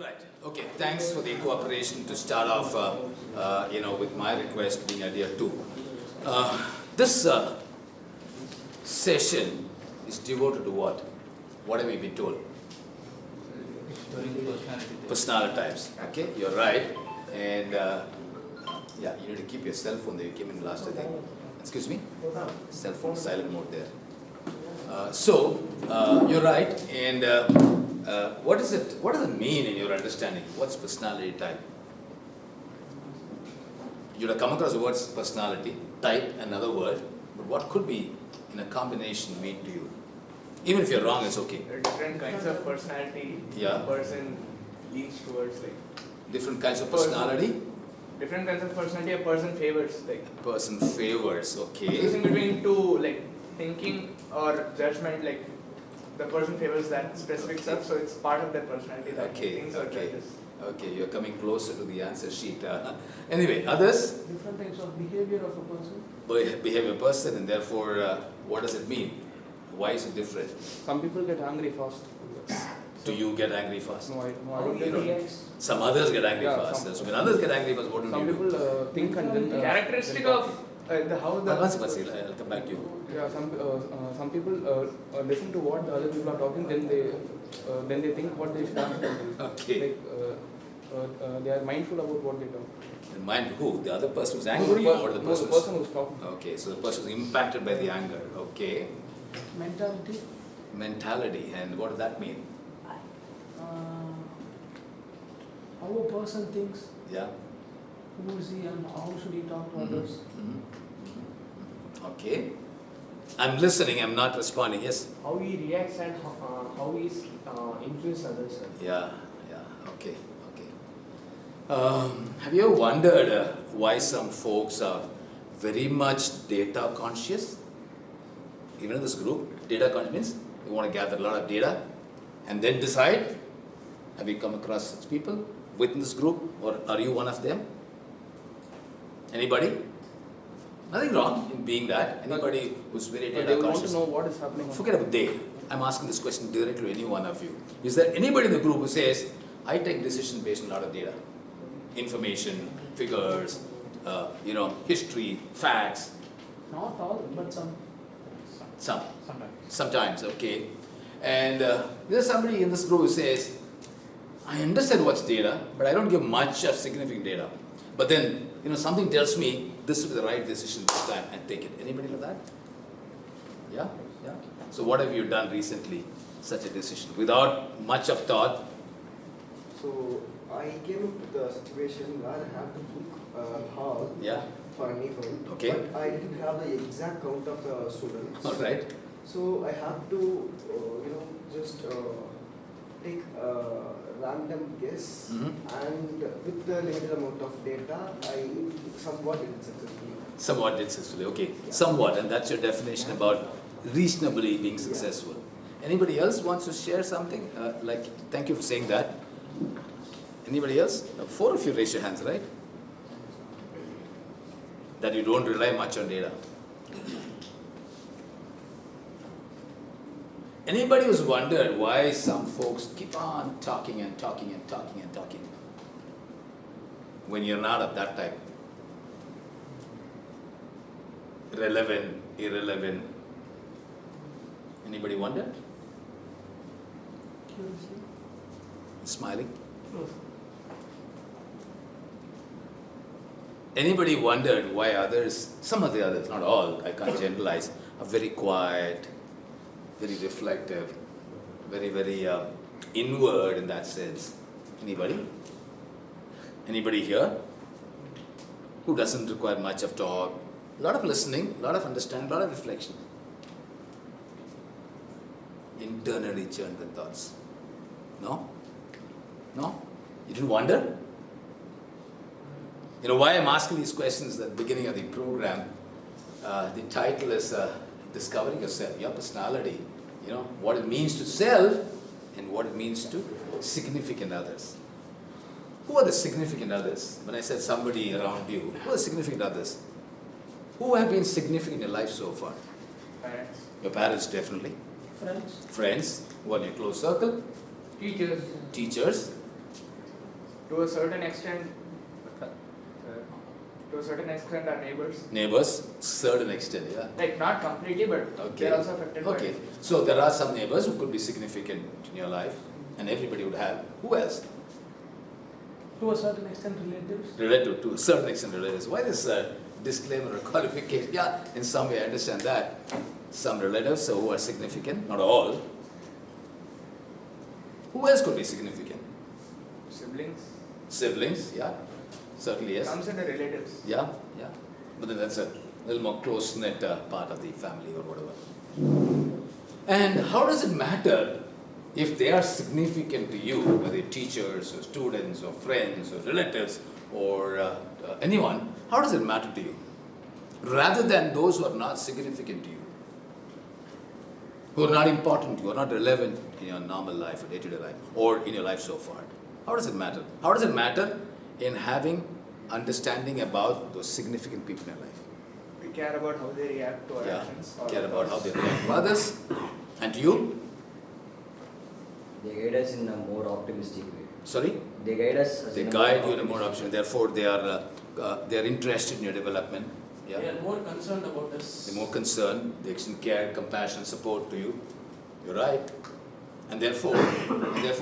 Right. Okay. Thanks for the cooperation to start off, with my request being idea 2. This session is devoted to what? What have we been told? Personality types. Okay, you're right. And you need to keep your cell phone there. You came in last, I think. Excuse me? Cell phone silent mode there. You're right. And what does it mean in your understanding? What's personality type? You'd have come across the words personality, type, another word, but what could be in a combination mean to you? Even if you're wrong, it's okay. There are different kinds of personality. Yeah. A person leans towards Different kinds of personality? different kinds of personality a person favors. A person favors, okay. Choosing between two, thinking or judgment, the person favors that specific stuff, so it's part of their personality that Okay, thinks or okay. judges. Okay, you're coming closer to the answer sheet. Anyway, others? Different types of behavior of a person. Behave a person, and therefore, what does it mean? Why is it different? Some people get angry fast. Do you get angry fast? No, I How don't he get reacts. Some others get angry Yeah, fast. some- So when others get angry fast, what do Some you do? people think and then. Characteristic then of how the I'll come back to you. Yeah, some people listen to what the other people are talking, then they think what they should answer. Okay. They are mindful about what they talk. And mind who? The other person who's angry or the No, person? the person who's talking. Okay, so the person is impacted by the anger. Okay. Mentality. Mentality, and what does that mean? How a person thinks, Yeah. who is he and how should he talk to others. Okay. I'm listening, I'm not responding. Yes? How he reacts and how he influences others. Yeah, okay. Have you ever wondered why some folks are very much data conscious? Even in this group, data conscious means they want to gather a lot of data and then decide. Have you come across such people within this group, or are you one of them? Anybody? Nothing wrong in being that. Anybody who's very They data want to conscious. know what is happening. Forget about they. I'm asking this question directly to any one of you. Is there anybody in the group who says, I take decisions based on a lot of data, information, figures, history, facts, Not all, but some. sometimes, okay. And there's somebody in this group who says, I understand what's data, but I don't give much of significant data. But then, something tells me this will be the right decision this time and take it. Anybody like that? Yeah? So what have you done recently, such a decision, without much of thought? So I came into the situation where I had to book hall Yeah? for an event, Okay. but I didn't have the exact count of the students. All right. So I have to, just take a random guess, and with the limited amount of data, I somewhat did it successfully. Somewhat did successfully, okay. Somewhat, and that's your definition about reasonably being successful. Anybody else wants to share something? Thank you for saying that. Anybody else? 4 of you raise your hands, right? That you don't rely much on data. Anybody who's wondered why some folks keep on talking and talking and talking and talking when you're not of that type? Relevant, irrelevant. Anybody wondered? Curiously. Smiling? Anybody wondered why others, some of the others, not all, I can't generalize, are very quiet, very reflective, very, very inward in that sense? Anybody? Anybody here who doesn't require much of talk? A lot of listening, a lot of understanding, a lot of reflection. Internally churn the thoughts. No? You didn't wonder? Why I'm asking these questions at the beginning of the program, the title is Discovering Yourself, your personality, what it means to self and what it means to significant others. Who are the significant others? When I said somebody around you, who are the significant others? Who have been significant in your life so far? Parents. Your parents, definitely. Friends. Friends, who are in your close circle? Teachers. Teachers. to a certain extent, our neighbors. Neighbors, certain extent, yeah. Like not completely, but Okay. they're also affected by Okay, it. so there are some neighbors who could be significant in your life, and everybody would have. Who else? To a certain extent, relatives. Relative, to a certain extent relatives. Why this disclaimer or qualification? Yeah, in some way I understand that. Some relatives who are significant, not all. Who else could be significant? Siblings. Siblings, yeah. Certainly yes. Comes under relatives. Yeah, yeah. But then that's a little more close-knit part of the family or whatever. And how does it matter if they are significant to you, whether teachers or students or friends or relatives or anyone? How does it matter to you? Rather than those who are not significant to you, who are not important to you, or not relevant in your normal life or day-to-day life, or in your life so far. How does it matter? How does it matter in having understanding about those significant people in your life? We care about how they react to our Yeah, actions. or care about how they thoughts. react to others. And you? They guide us in a more optimistic way. Sorry? They guide us. They guide you in a more option. Therefore, they are interested in your development. They Yeah. are more concerned about us. They're more concerned. They extend care, compassion, support to you. You're right. And therefore,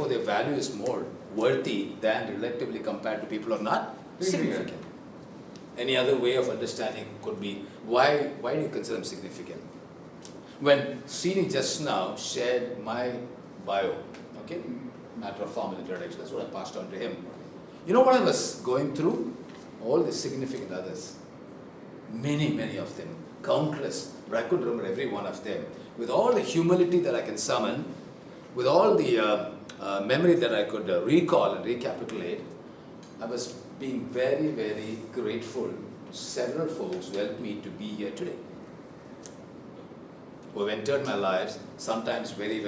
their value is more worthy than relatively compared to people who are not significant. Any other way of understanding could be why do you consider them significant? When Srini just now shared my bio, okay, matter of formal introduction, that's what I passed on to him. You know what I was going through? All the significant others. Many of them, countless, but I couldn't remember every one of them. With all the humility that I can summon, with all the memory that I could recall and recapitulate, I was being very grateful to several folks who helped me to be here today. Who have entered my lives, sometimes very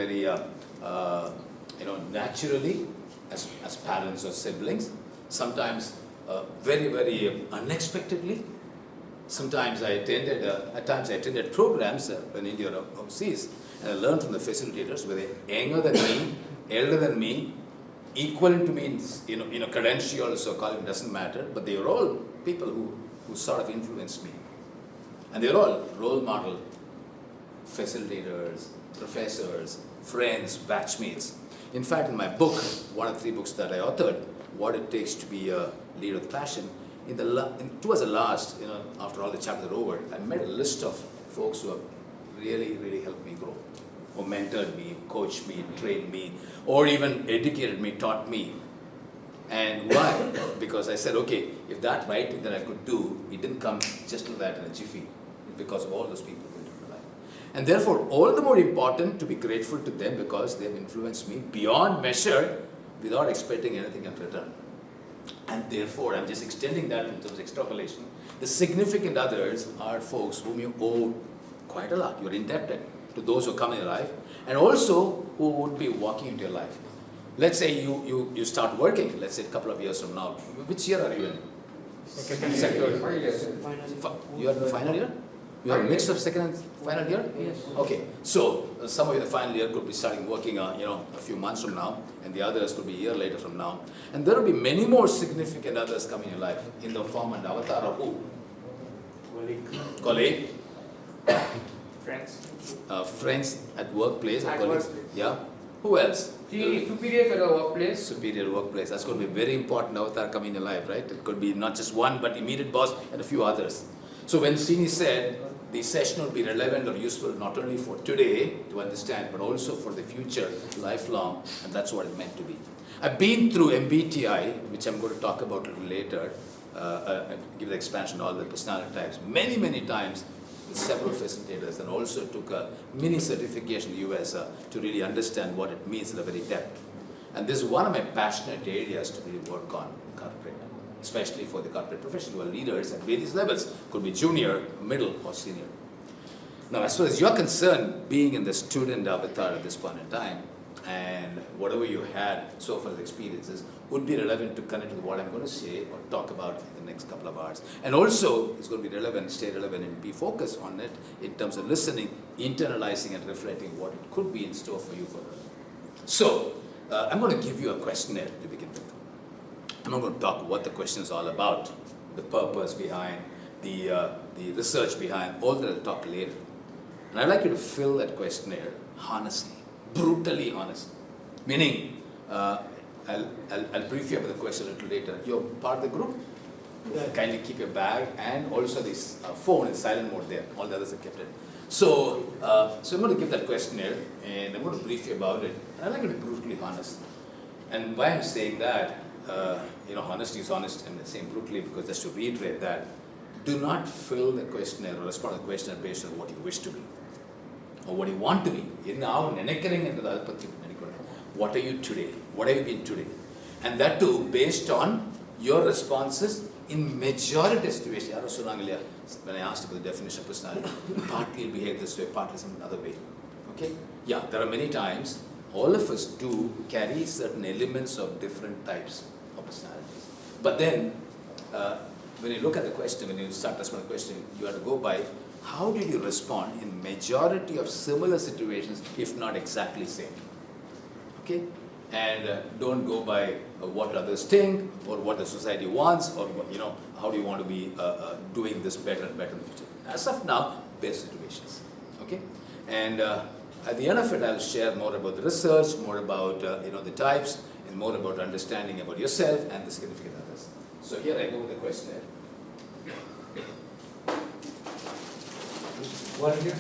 naturally, as parents or siblings, sometimes very unexpectedly. Sometimes at times I attended programs in India or overseas, and I learned from the facilitators where they're younger than me, elder than me, equivalent to me in credentials or calling, doesn't matter, but they are all people who sort of influenced me. And they're all role model facilitators, professors, friends, batchmates. In fact, in my book, one of the 3 books that I authored, What It Takes to Be a Leader with Passion, towards the last, after all the chapters are over, I made a list of folks who have really helped me grow, who mentored me, coached me, trained me, or even educated me, taught me. And why? Because I said, okay, if that writing that I could do, it didn't come just like that in a jiffy, because of all those people who into my life. And therefore, all the more important to be grateful to them because they have influenced me beyond measure without expecting anything in return. And therefore, I'm just extending that in terms of extrapolation. The significant others are folks whom you owe quite a lot. You're indebted to those who come in your life, and also who would be walking into your life. Let's say you start working, let's say a couple of years from now. Which year are you in? Second year. You are in the final year? You have a mix of second and final year? Yes. Okay, so some of you in the final year could be starting working a few months from now, and the others could be a year later from now. And there will be many more significant others coming in your life in the form and avatar of who? Colleague. Friends. Friends at workplace or At colleagues. workplace. Yeah. Who else? The superiors at the workplace. Superior workplace. That's going to be a very important avatar coming in your life, right? It could be not just one, but immediate boss and a few others. So when Srini said the session will be relevant or useful not only for today to understand, but also for the future, lifelong, and that's what it meant to be. I've been through MBTI, which I'm going to talk about a little later, give the expansion to all the personality types, many times with several facilitators, and also took a mini certification in the US to really understand what it means in a very depth. And this is one of my passionate areas to really work on in corporate, especially for the corporate professionals who are leaders at various levels, could be junior, middle, or senior. Now, as far as you're concerned, being in the student avatar at this point in time, and whatever you had so far as experiences would be relevant to connect with what I'm going to say or talk about in the next couple of hours. And also, it's going to be relevant, stay relevant, and be focused on it in terms of listening, internalizing, and reflecting what it could be in store for you. So, I'm going to give you a questionnaire to begin with. I'm not going to talk what the question is all about, the purpose behind, the research behind, all that I'll talk later. And I'd like you to fill that questionnaire honestly, brutally honest. Meaning, I'll brief you about the question a little later. You're part of the group. Kindly keep your bag and also this phone in silent mode there. All the others are kept it. So I'm going to give that questionnaire and I'm going to brief you about it. And I'd like you to be brutally honest. And why I'm saying that, honesty is honest, and I'm saying brutally because just to reiterate that, do not fill the questionnaire or respond to the questionnaire based on what you wish to be or what you want to be. What are you today? What have you been today? And that too based on your responses in majority situations. When I asked about the definition of personality, partly you'll behave this way, partly some other way. Okay? Yeah, there are many times all of us do carry certain elements of different types of personalities. But then, when you look at the question, when you start responding to the question, you have to go by how did you respond in majority of similar situations, if not exactly same. Okay? And don't go by what others think or what the society wants or how do you want to be doing this better and better in the future. As of now, best situations. Okay? And at the end of it, I'll share more about the research, more about the types, and more about understanding about yourself and the significant others. So here I go with the questionnaire. Volunteer.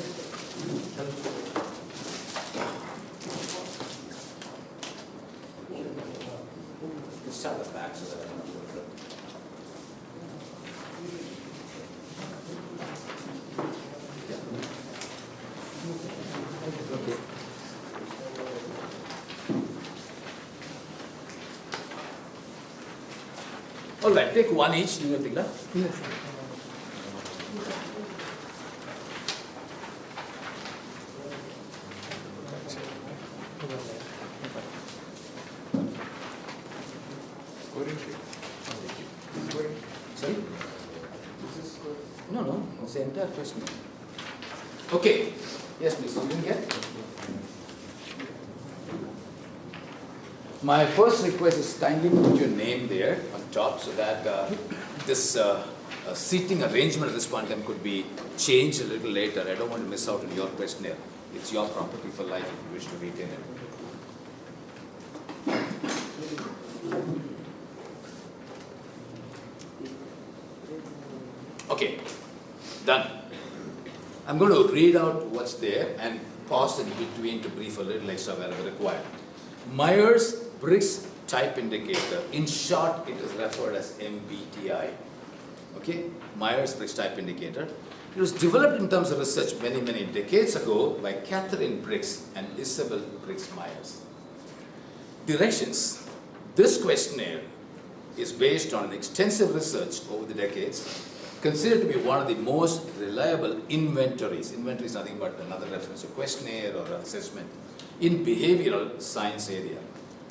Let's start at the back so that I don't have to go through. Okay. All right, take one each. You will take that. Yes. Sorry? No, it's the entire question. Okay. Yes, please. You can get. My first request is kindly put your name there on top so that this seating arrangement at this point in time could be changed a little later. I don't want to miss out on your questionnaire. It's your property for life if you wish to retain it. Okay, done. I'm going to read out what's there and pause in between to brief a little extra wherever required. Myers-Briggs Type Indicator. In short, it is referred as MBTI. Okay, Myers-Briggs Type Indicator. It was developed in terms of research many, many decades ago by Catherine Briggs and Isabel Briggs Myers. Directions. This questionnaire is based on an extensive research over the decades, considered to be one of the most reliable inventories. Inventory is nothing but another reference to questionnaire or assessment in behavioral science area.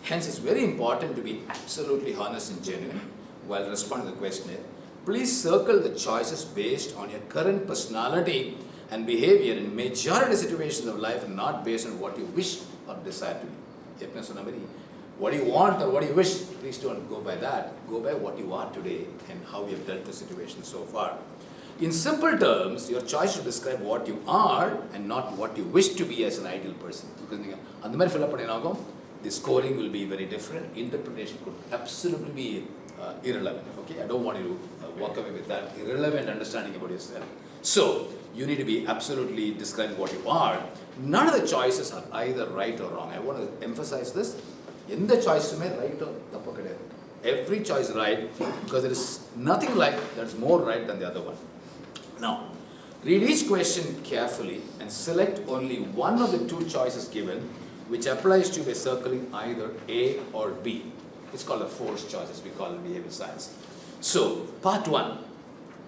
Hence, it's very important to be absolutely honest and genuine while responding to the questionnaire. Please circle the choices based on your current personality and behavior in majority situations of life and not based on what you wish or desire to be. What do you want or what do you wish? Please don't go by that. Go by what you are today and how you have dealt with situations so far. In simple terms, your choice should describe what you are and not what you wish to be as an ideal person. Because the scoring will be very different. Interpretation could absolutely be irrelevant. Okay, I don't want you to walk away with that irrelevant understanding about yourself. So you need to be absolutely describing what you are. None of the choices are either right or wrong. I want to emphasize this. In the choice, right or tappu kediyadu. Every choice is right because there is nothing like that's more right than the other one. Now, read each question carefully and select only one of the two choices given, which applies to you by circling either A or B. It's called a forced choice, as we call it in behavioral science. So, part 1.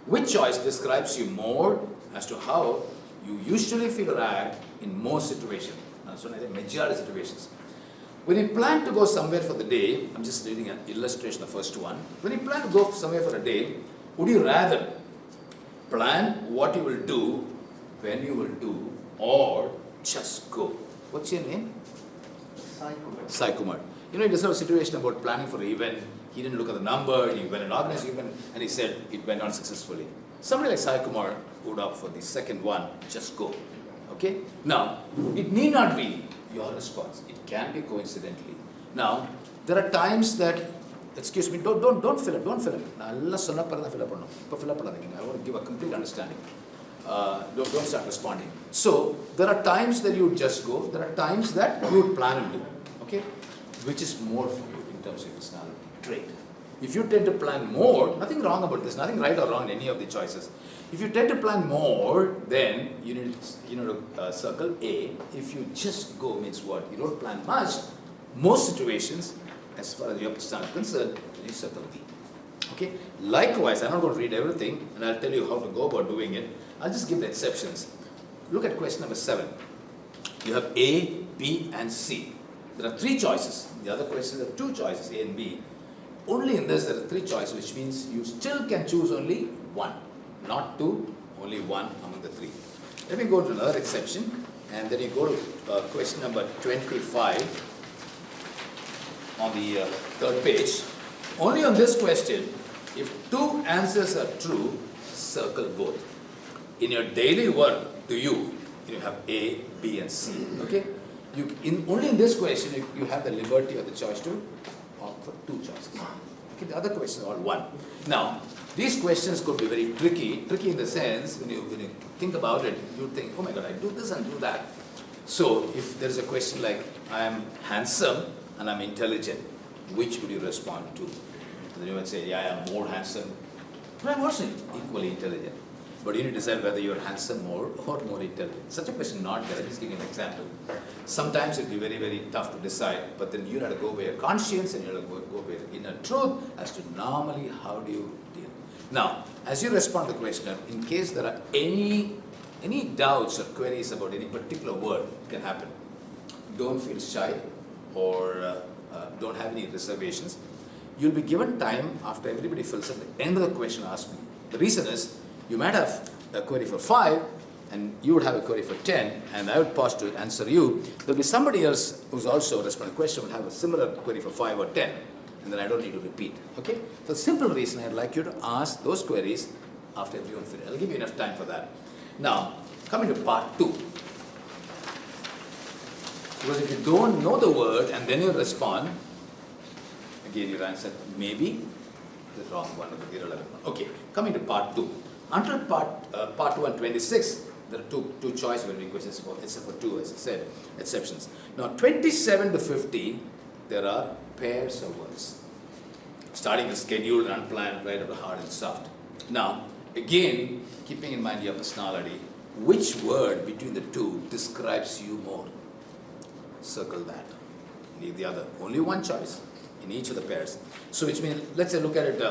Which choice describes you more as to how you usually feel or act in most situations? So, majority situations. When you plan to go somewhere for the day, I'm just reading an illustration, the first one. When you plan to go somewhere for a day, would you rather plan what you will do, when you will do, or just go? What's your name? Sai Kumar. Sai Kumar. You know, you describe a situation about planning for an event. He didn't look at the number, he went and organized the event, and he said it went on successfully. Somebody like Sai Kumar would opt for the second one, just go. Okay? Now, it need not be your response. It can be coincidentally. Now, there are times that, excuse me, don't fill it, don't fill it. Allah சொன்ன பிறகு தான் fill up பண்ணணும். இப்போ fill up பண்ணாதீங்க. I want to give a complete understanding. Don't start responding. So, there are times that you would just go, there are times that you would plan and do. Okay? Which is more for you in terms of your personality trait. If you tend to plan more, nothing wrong about this, nothing right or wrong in any of the choices. If you tend to plan more, then you need to circle A. If you just go means what? You don't plan much. Most situations, as far as your personality is concerned, you circle B. Okay? Likewise, I'm not going to read everything, and I'll tell you how to go about doing it. I'll just give the exceptions. Look at question number 7. You have A, B, and C. There are 3 choices. The other questions are 2 choices, A and B. Only in this there are 3 choices, which means you still can choose only 1, not 2, only 1 among the 3. Let me go to another exception, and then you go to question number 25 on the 3rd page. Only on this question, if 2 answers are true, circle both. In your daily work, to you have A, B, and C. Okay? Only in this question, you have the liberty or the choice to opt for 2 choices. Okay, the other questions are all 1. Now, these questions could be very tricky in the sense, when you think about it, you think, oh my God, I do this and do that. So, if there is a question like, I am handsome and I'm intelligent, which would you respond to? And then you would say, yeah, I am more handsome, but I'm also equally intelligent. But you need to decide whether you're handsome more or more intelligent. Such a question not there. I'll just give you an example. Sometimes it'll be very, very tough to decide, but then you have to go by your conscience and you have to go by your inner truth as to normally how do you deal. Now, as you respond to the question, in case there are any doubts or queries about any particular word, it can happen. Don't feel shy or don't have any reservations. You'll be given time after everybody fills in. The end of the question, ask me. The reason is, you might have a query for 5, and you would have a query for 10, and I would pause to answer you. There'll be somebody else who's also responding to the question, will have a similar query for 5 or 10, and then I don't need to repeat. Okay? For the simple reason, I'd like you to ask those queries after everyone finishes. I'll give you enough time for that. Now, coming to part 2. Because if you don't know the word and then you respond, again your answer maybe the wrong one or the irrelevant one. Okay, coming to part 2. Until part 1, 26, there are two choice will be questions for, except for 2, as I said, exceptions. Now 27 to 50, there are pairs of words. Starting with scheduled, unplanned, right of the hard and soft. Now, again, keeping in mind your personality, which word between the 2 describes you more? Circle that. Leave the other. Only one choice in each of the pairs. So which means, let's say look at it,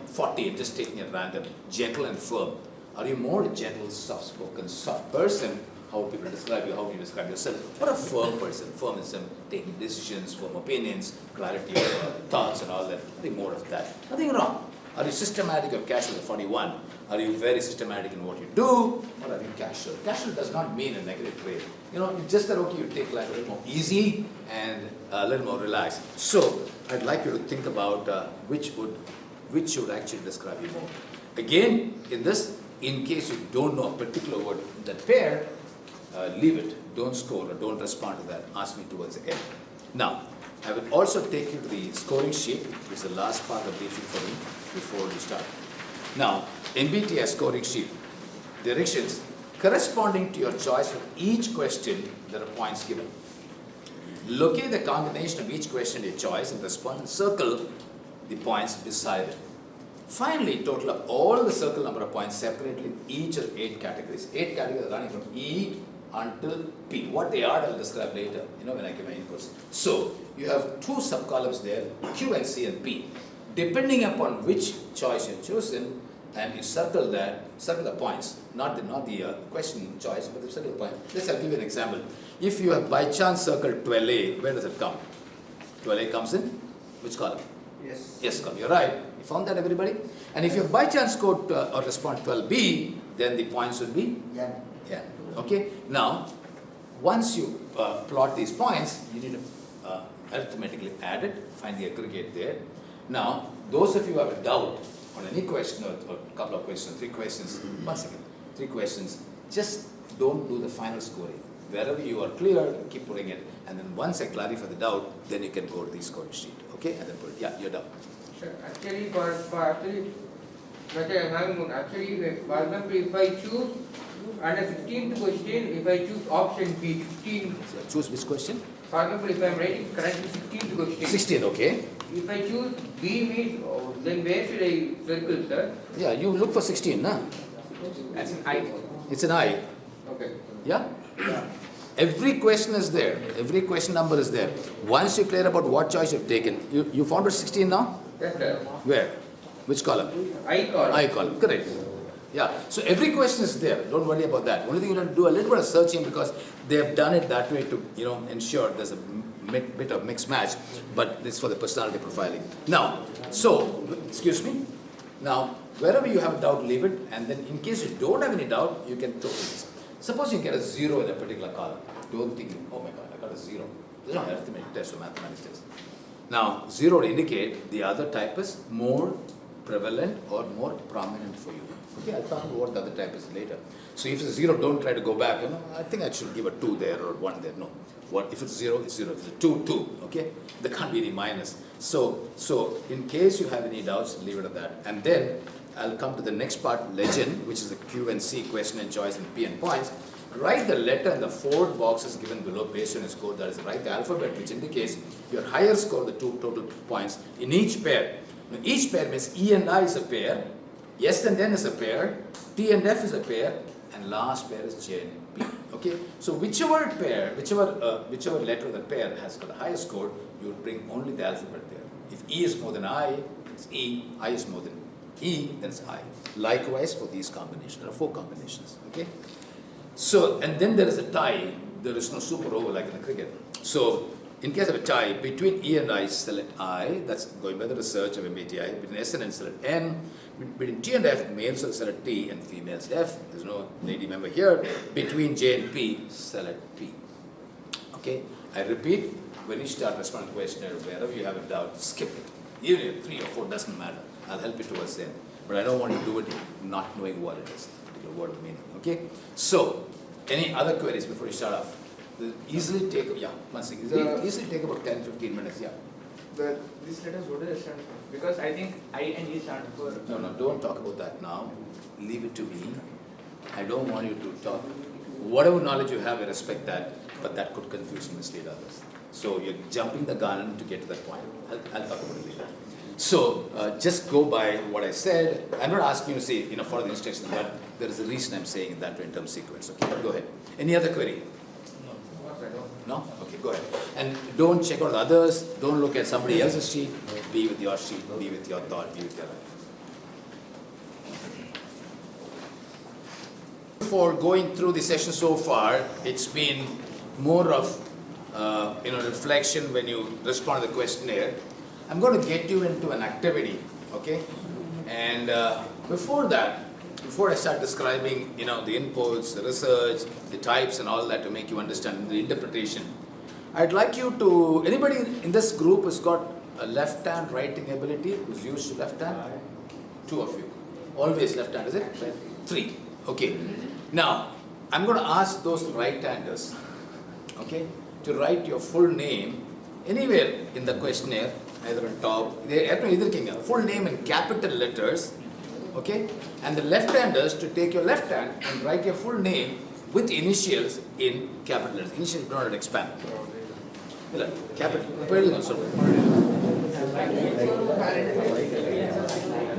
40, just taking it random, gentle and firm. Are you more gentle, soft-spoken, soft person? How would people describe you? How do you describe yourself? Or a firm person? Firm is taking decisions, firm opinions, clarity of thoughts and all that. Nothing more of that. Nothing wrong. Are you systematic or casual at 41? Are you very systematic in what you do? Or are you casual? Casual does not mean a negative trait. It's just that, okay, you take life a little more easy and a little more relaxed. So, I'd like you to think about which should actually describe you more. Again, in case you don't know a particular word in that pair, leave it. Don't score or don't respond to that. Ask me towards the end. Now, I will also take you to the scoring sheet, which is the last part of the briefing for me before we start. Now, MBTI scoring sheet, directions corresponding to your choice for each question, there are points given. Locate the combination of each question in your choice and respond and circle the points beside it. Finally, total up all the circle number of points separately in each of 8 categories. 8 categories are running from E until P. What they are, I'll describe later, when I give my inputs. So, you have 2 subcolumns there, Q and C and P. Depending upon which choice you've chosen, and you circle the points, not the question choice, but the circle point. I'll give you an example. If you have by chance circled 12A, where does it come? 12A comes in which column? Yes. Yes column, you're right. You found that, everybody? And if you have by chance scored or respond 12B, then the points would be? Yeah. Yeah. Okay? Now, once you plot these points, you need to arithmetically add it, find the aggregate there. Now, those of you who have a doubt on any question or a couple of questions, 3 questions, 1 second, 3 questions, just don't do the final scoring. Wherever you are clear, keep putting it. And then once I clarify the doubt, then you can go to the scoring sheet. Okay? And then put it. Yeah, you're done. Sir, actually, for example, if I choose under 16th question, if I choose option B, 15. So choose which question? For example, if I am writing currently 16th question. 16, okay. If I choose B means, then where should I circle, sir? Yeah, you look for 16, nah? That's an I. It's an I. Okay. Yeah? Every question is there. Every question number is there. Once you're clear about what choice you've taken, you found it 16 now? Yes, sir. Where? Which column? I column. I column, correct. Yeah, so every question is there. Don't worry about that. Only thing you have to do a little bit of searching because they have done it that way to, ensure there's a bit of mixed match, but this is for the personality profiling. Now, excuse me. Now, wherever you have a doubt, leave it, and then in case you don't have any doubt, you can totally this. Suppose you get a 0 in a particular column. Don't think, oh my God, I got a 0. There's no arithmetic test or mathematics test. Now, 0 would indicate the other type is more prevalent or more prominent for you. Okay, I'll talk about what the other type is later. So if it's 0, don't try to go back. I think I should give a 2 there or 1 there. No. What if it's 0, it's 0. If it's 2, 2. Okay? There can't be any minus. So in case you have any doubts, leave it at that. And then I'll come to the next part, legend, which is the Q and C, question and choice and P and points. Write the letter in the 4 boxes given below based on your score. That is, write the alphabet, which indicates your higher score, the 2 total points in each pair. Now, each pair means E and I is a pair, S and N is a pair, T and F is a pair, and last pair is J and P. Okay, so whichever letter of the pair has got the highest score, you would bring only the alphabet there. If E is more than I, it's E. I is more than E, then it's I. Likewise for these combinations. There are 4 combinations. Okay. So, and then there is a tie. There is no super over like in a cricket. So, in case of a tie, between E and I, select I. That's going by the research of MBTI. Between S and N, select N. Between T and F, males will select T and females F. There's no lady member here. Between J and P, select P. Okay? I repeat, when you start responding to the questionnaire, wherever you have a doubt, skip it. Even if 3 or 4 doesn't matter. I'll help you towards the end. But I don't want you to do it not knowing what it is, the particular word of meaning. Okay? So, any other queries before you start off? Easily take, easily take about 10-15 minutes, yeah. These letters, what do they stand for? Because I think I and E stand for. No, don't talk about that now. Leave it to me. I don't want you to talk. Whatever knowledge you have, I respect that, but that could confuse and mislead others. So you're jumping the gun to get to that point. I'll talk about it later. So just go by what I said. I'm not asking you to say, follow the instructions, but there is a reason I'm saying it that way in terms of sequence. Okay, go ahead. Any other query? No? Okay, go ahead. And don't check out others. Don't look at somebody else's sheet. Be with your sheet. Be with your thought. Be with your life. For going through the session so far, it's been more of reflection when you respond to the questionnaire. I'm going to get you into an activity, okay? And before that, before I start describing, the inputs, the research, the types and all that to make you understand the interpretation, I'd like you to, anybody in this group has got a left-hand writing ability, who's used to left hand? 2 of you. Always left hand, is it? 3. Okay. Now, I'm going to ask those right-handers, okay, to write your full name anywhere in the questionnaire, either on top, full name in capital letters, okay, and the left-handers to take your left hand and write your full name with initials in capital letters. Initials do not expand. Capital.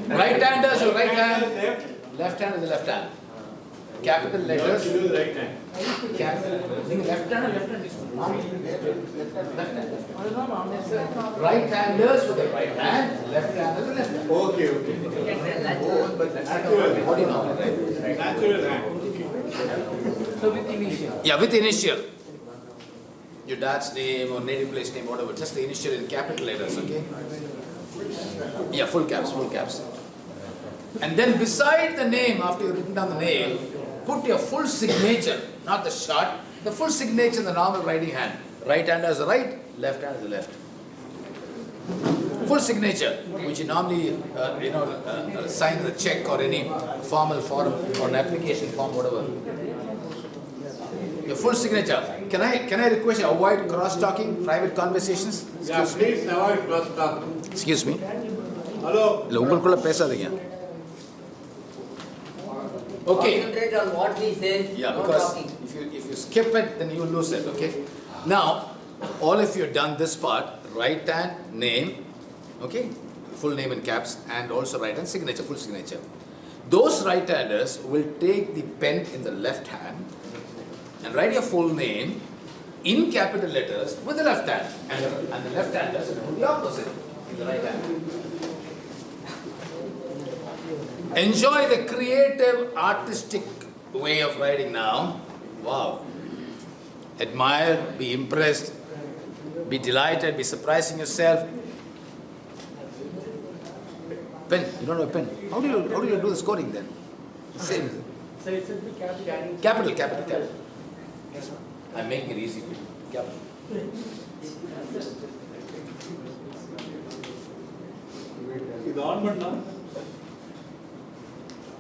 Right-handers or right hand, left hand is the left hand. Capital letters. Right hand. Left hand or left hand? Right-handers with the right hand, left-handers with the left hand. Okay. What do you know? Natural hand. So with initial. Yeah, with initial. Your dad's name or native place name, whatever, just the initial in capital letters, okay? Yeah, full caps. And then beside the name, after you've written down the name, put your full signature, not the short, the full signature in the normal writing hand. Right hand has the right, left hand has the left. Full signature, which you normally, sign the check or any formal form or an application form, whatever. Your full signature. Can I request you avoid cross-talking, private conversations? Yeah, please avoid cross-talk. Excuse me. Hello? இல்ல உங்களுக்குள்ள பேசாதீங்க. Okay. Concentrate on what he says, Yeah, not because talking. if you skip it, then you lose it. Okay. Now, all of you have done this part. Right hand name, okay, full name in caps, and also right hand signature, full signature. Those right-handers will take the pen in the left hand and write your full name in capital letters with the left hand, and the left-handers will do the opposite in the right hand. Enjoy the creative, artistic way of writing now. Wow. Admire, be impressed, be delighted, be surprising yourself. Pen, you don't have a pen. How do you do the scoring then? Same. So it should be capital. Capital. I'm making it easy for you. Capital. இது on பண்ணா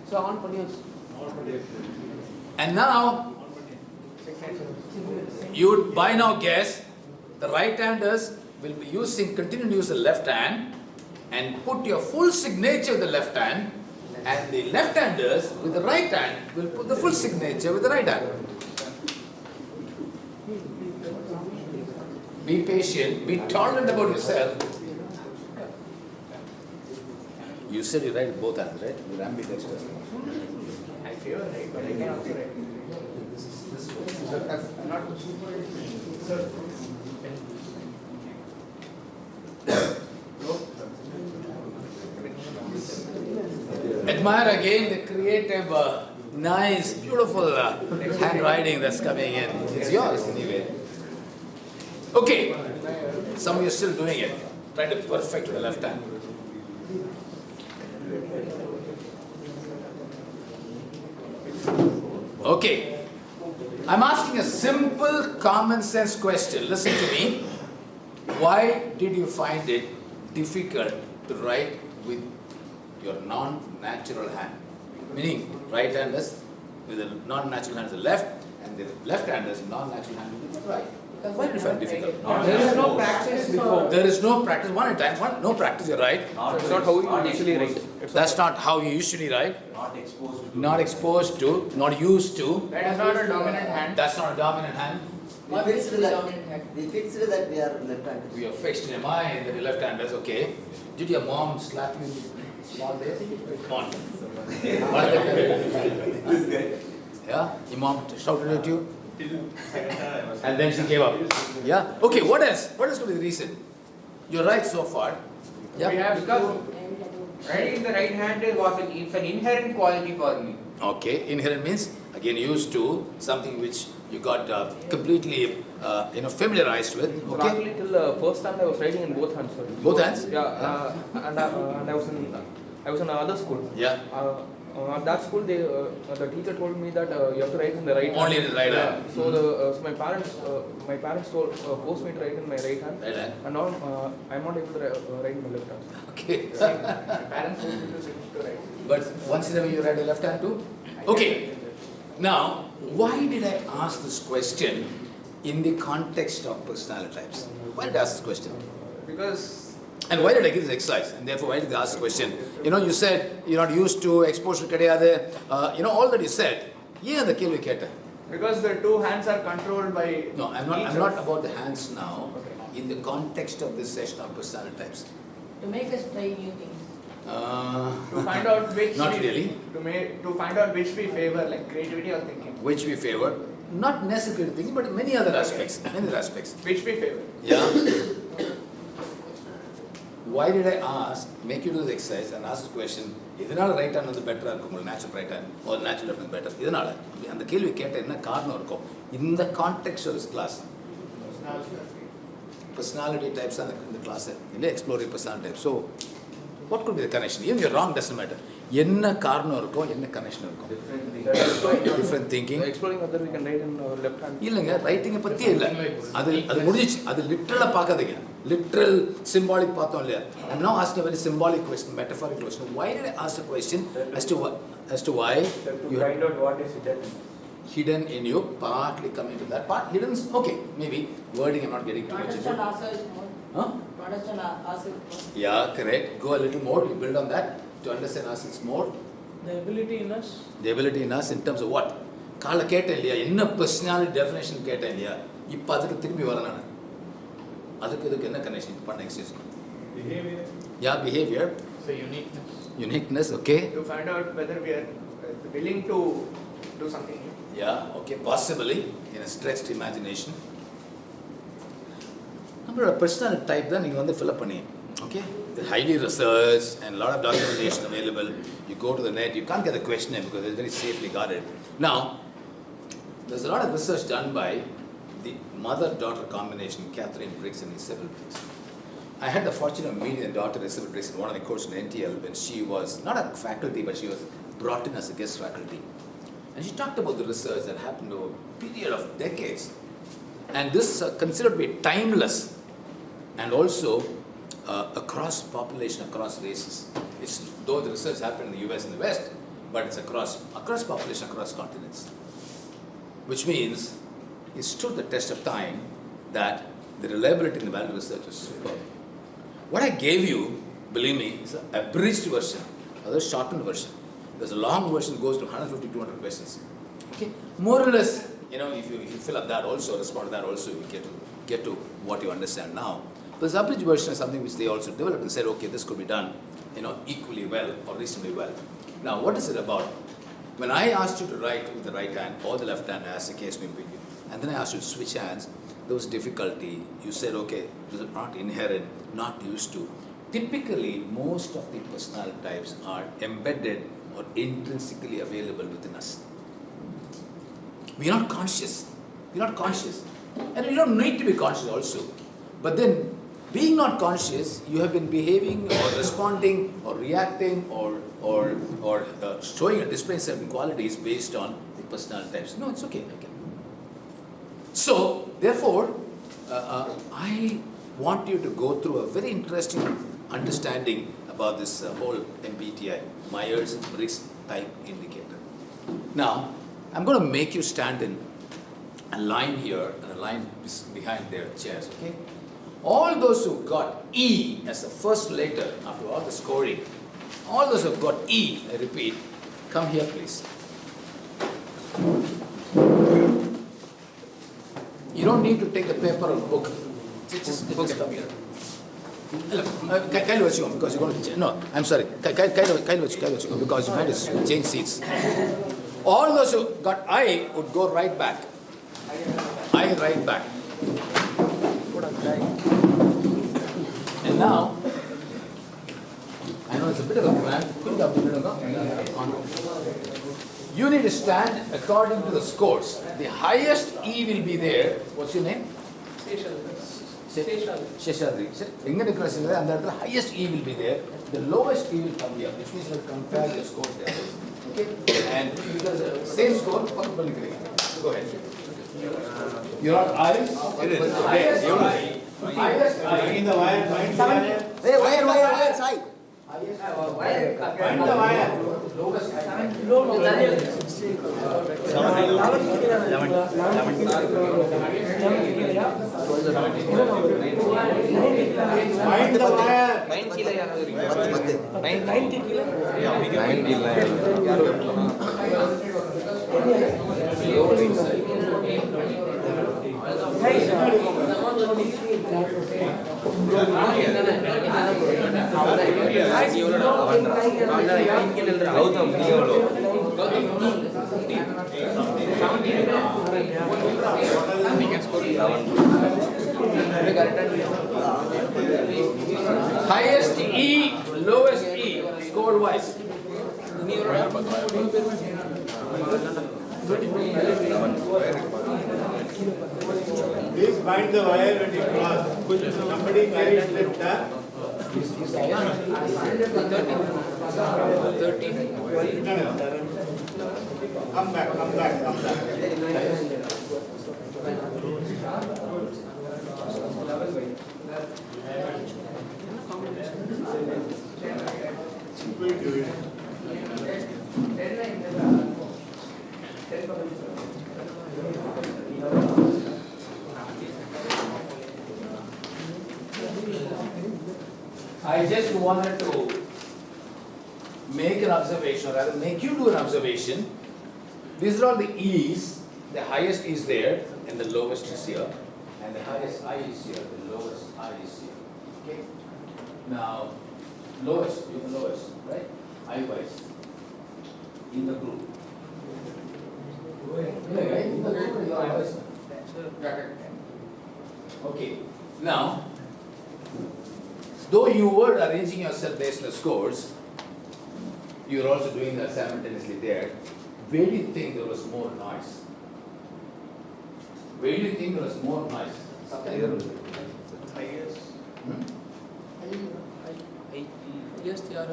So on பண்ணியாச்சு. On பண்ணியாச்சு. And now, you would by now guess the right-handers will be continue to use the left hand and put your full signature with the left hand, and the left-handers with the right hand will put the full signature with the right hand. Be patient, be tolerant about yourself. You said you write with both hands, right? You're ambidextrous. I favor right, but I can also write. I'm not super. Sir. Admire again the creative, nice, beautiful handwriting that's coming in. It's yours anyway. Okay, some of you are still doing it. Try to perfect with the left hand. Okay, I'm asking a simple common sense question. Listen to me. Why did you find it difficult to write with your non-natural hand? Meaning, right hand is with the non-natural hand is the left, and the left hand is non-natural hand with the right. Why did you find it difficult? There is no practice before. There is no practice. One at a time. No practice. You're right. It's not how you usually write. That's not how you usually write. Not exposed to. Not used to. That is not a dominant hand. That's not a dominant hand. We fixed that we are left-handed. We are fixed in your mind that you're left-handers. Okay. Did your mom slap you in small days? Come on. Yeah. Your mom shouted at you. And then she gave up. Yeah. Okay. What else? What else could be the reason? You're right so far. We Yeah. have because writing in the right hand it's an inherent quality for me. Okay. Inherent means again used to something which you got completely familiarized with. So Okay. actually till first time I was writing in both hands. Sorry. Both hands? Yeah, and I was in another school. Yeah. At that school, the teacher told me that you have to write in the right hand. Only in the right hand. So so my parents forced me to write in my right hand, Right hand. and now I'm not able to write in my left hand. Okay. Parents force me to switch to right. But once in a while you write the left hand too? Okay. Now, why did I ask this question in the context of personality types? Why did I ask this question? Because And why did I give this exercise? And therefore, why did I ask this question? You said you're not used to exposure kadiyade. All that you said. Yeah, the kelvi ketta. because the two hands are controlled by No, I'm each not of- about the hands now. Okay. In the context of this session of personality types. To make us try new things. to find out which Not we, really. to find out which we favor, like creativity or thinking. Which we favor. Not necessarily thinking, but many other aspects. Many other aspects. Which we favor. Yeah. Why did I make you do this exercise and ask the question, இதனால right hand வந்து பெட்டராக இருக்கும் உங்களுக்கு natural right hand ஒரு natural left better இதனால அந்த கேள்வி கேட்ட என்ன காரணம் இருக்கும் இந்த context of this class personality types அந்த இந்த கிளாஸ் இல்லை exploring personality type so What could be the connection? Even you're wrong, doesn't matter. என்ன காரணம் இருக்கும், என்ன கனெக்ஷன் இருக்கும்? Different thinking. Exploring whether we can write in left hand. இல்லைங்க, ரைட்டிங்கை பற்றியே இல்லை. அது முடிஞ்சிச்சு. அது லிட்ரலாக பார்க்காதீங்க. லிட்ரல் சிம்பாலிக் பார்த்தோம் இல்லையா? I'm now asking a very symbolic question, metaphorical question. Why did I ask a question as to why you find out what is hidden in you, partly coming to that part. Hidden is okay, maybe wording I'm not getting too much into. Protestant also is more. Huh? Protestant also is more. Yeah, correct. Go a little more. You build on that to understand ourselves more. The ability in us. The ability in us in terms of what? காலை கேட்டேன் இல்லையா, என்ன personality definition கேட்டேன் இல்லையா, இப்போ அதுக்கு திரும்பி வரேன் நான். அதுக்கு இதுக்கு என்ன கனெக்ஷன் பண்ண exercise? Behavior. Yeah, behavior. So uniqueness. Uniqueness, okay. To find out whether we are willing to do something new. Yeah, okay, possibly in a stretched imagination. நம்மளோட பர்சனாலிட்டி டைப் தான் நீங்கள் வந்து ஃபில்அப் பண்ணி, okay? Highly researched and a lot of documentation available. You go to the net, you can't get the questionnaire because it's very safely guarded. Now, there's a lot of research done by the mother-daughter combination, Catherine Briggs and Isabel Briggs. I had the fortune of meeting the daughter Isabel Briggs in one of the courses in NTL when she was not a faculty, but she was brought in as a guest faculty. And she talked about the research that happened over a period of decades. And this is considered to be timeless and also across population, across races. It's, though the research happened in the US and the West, but it's across population, across continents. Which means it stood the test of time that the reliability in the value research was superb. What I gave you, believe me, is an abridged version, a shortened version. There's a long version that goes to 150, 200 questions. Okay? More or less, if you fill up that also, respond to that also, you get to what you understand now. This abridged version is something which they also developed and said, okay, this could be done, equally well or reasonably well. Now, what is it about? When I asked you to write with the right hand or the left hand, as the case may be, and then I asked you to switch hands, there was difficulty. You said, okay, this is not inherent, not used to. Typically, most of the personality types are embedded or intrinsically available within us. We are not conscious. We are not conscious. And you don't need to be conscious also. But then, being not conscious, you have been behaving or responding or reacting or showing or displaying certain qualities based on the personality types. No, it's okay. So, therefore, I want you to go through a very interesting understanding about this whole MBTI, Myers-Briggs Type Indicator. Now, I'm going to make you stand in a line here and a line behind their chairs, okay? All those who got E as the first letter after all the scoring, all those who got E, I repeat, come here please. You don't need to take the paper or book. Just come here. Kyle Vachigam, because you're going to no, I'm sorry. Kyle Vachigam, because you might change seats. All those who got I would go right back. I right back. And now, I know it's a bit of a plan. You need to stand according to the scores. The highest E will be there. What's your name? Sheshadri. And the highest E will be there. The lowest E will come here, which means you will compare your scores there. Okay? And because same score, go ahead. Your eyes? Highest I. Find the wire, find the wire. Hey, wire, side. Find the wire. Lowest I. Find the wire. 90 kilo. Highest E, lowest E, score wise. Please bind the wire when you cross. Somebody carries left hand. He's the highest. 13. Come back, come back, come back. We'll do it. I just wanted to make an observation, or rather make you do an observation. These are all the E's. The highest is there, and the lowest is here. And the highest I is here, the lowest I is here. Okay? Now, lowest, you're the lowest, right? I wise. In the group. Yeah, right? In the group, you are highest. Okay. Now, though you were arranging yourself based on the scores, you were also doing that simultaneously there. Where do you think there was more noise? Where do you think there was more noise? Something there. Hmm? Yes, they are.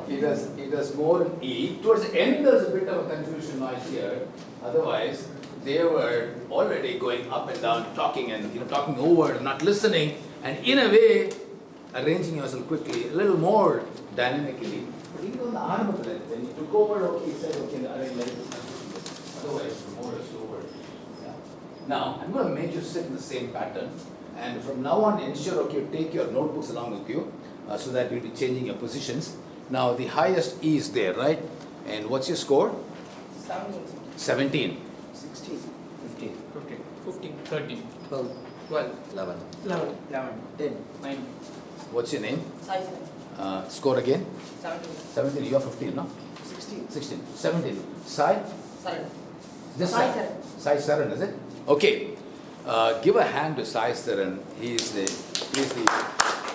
It was more in E. Towards the end, there's a bit of a confusion noise here. Otherwise, they were already going up and down, talking and talking over, not listening, and in a way, arranging yourself quickly, a little more dynamically. But even on the arm of it, when you took over, okay, he said, okay, arrange like this. Otherwise, more or slower. Yeah. Now, I'm going to make you sit in the same pattern, and from now on, ensure, okay, you take your notebooks along with you, so that you'll be changing your positions. Now, the highest E is there, right? And what's your score? 17. 16, 15, 15, 13, 12, 12. 11, 11, 10. 9. What's your name? Sai sir. Score again? 17. 17. You are 15, no? 16. 16. 17. Sai? Saran. This Sai Sai? Saran. Sai Saran, is it? Okay. Give a hand to Sai Saran. He is the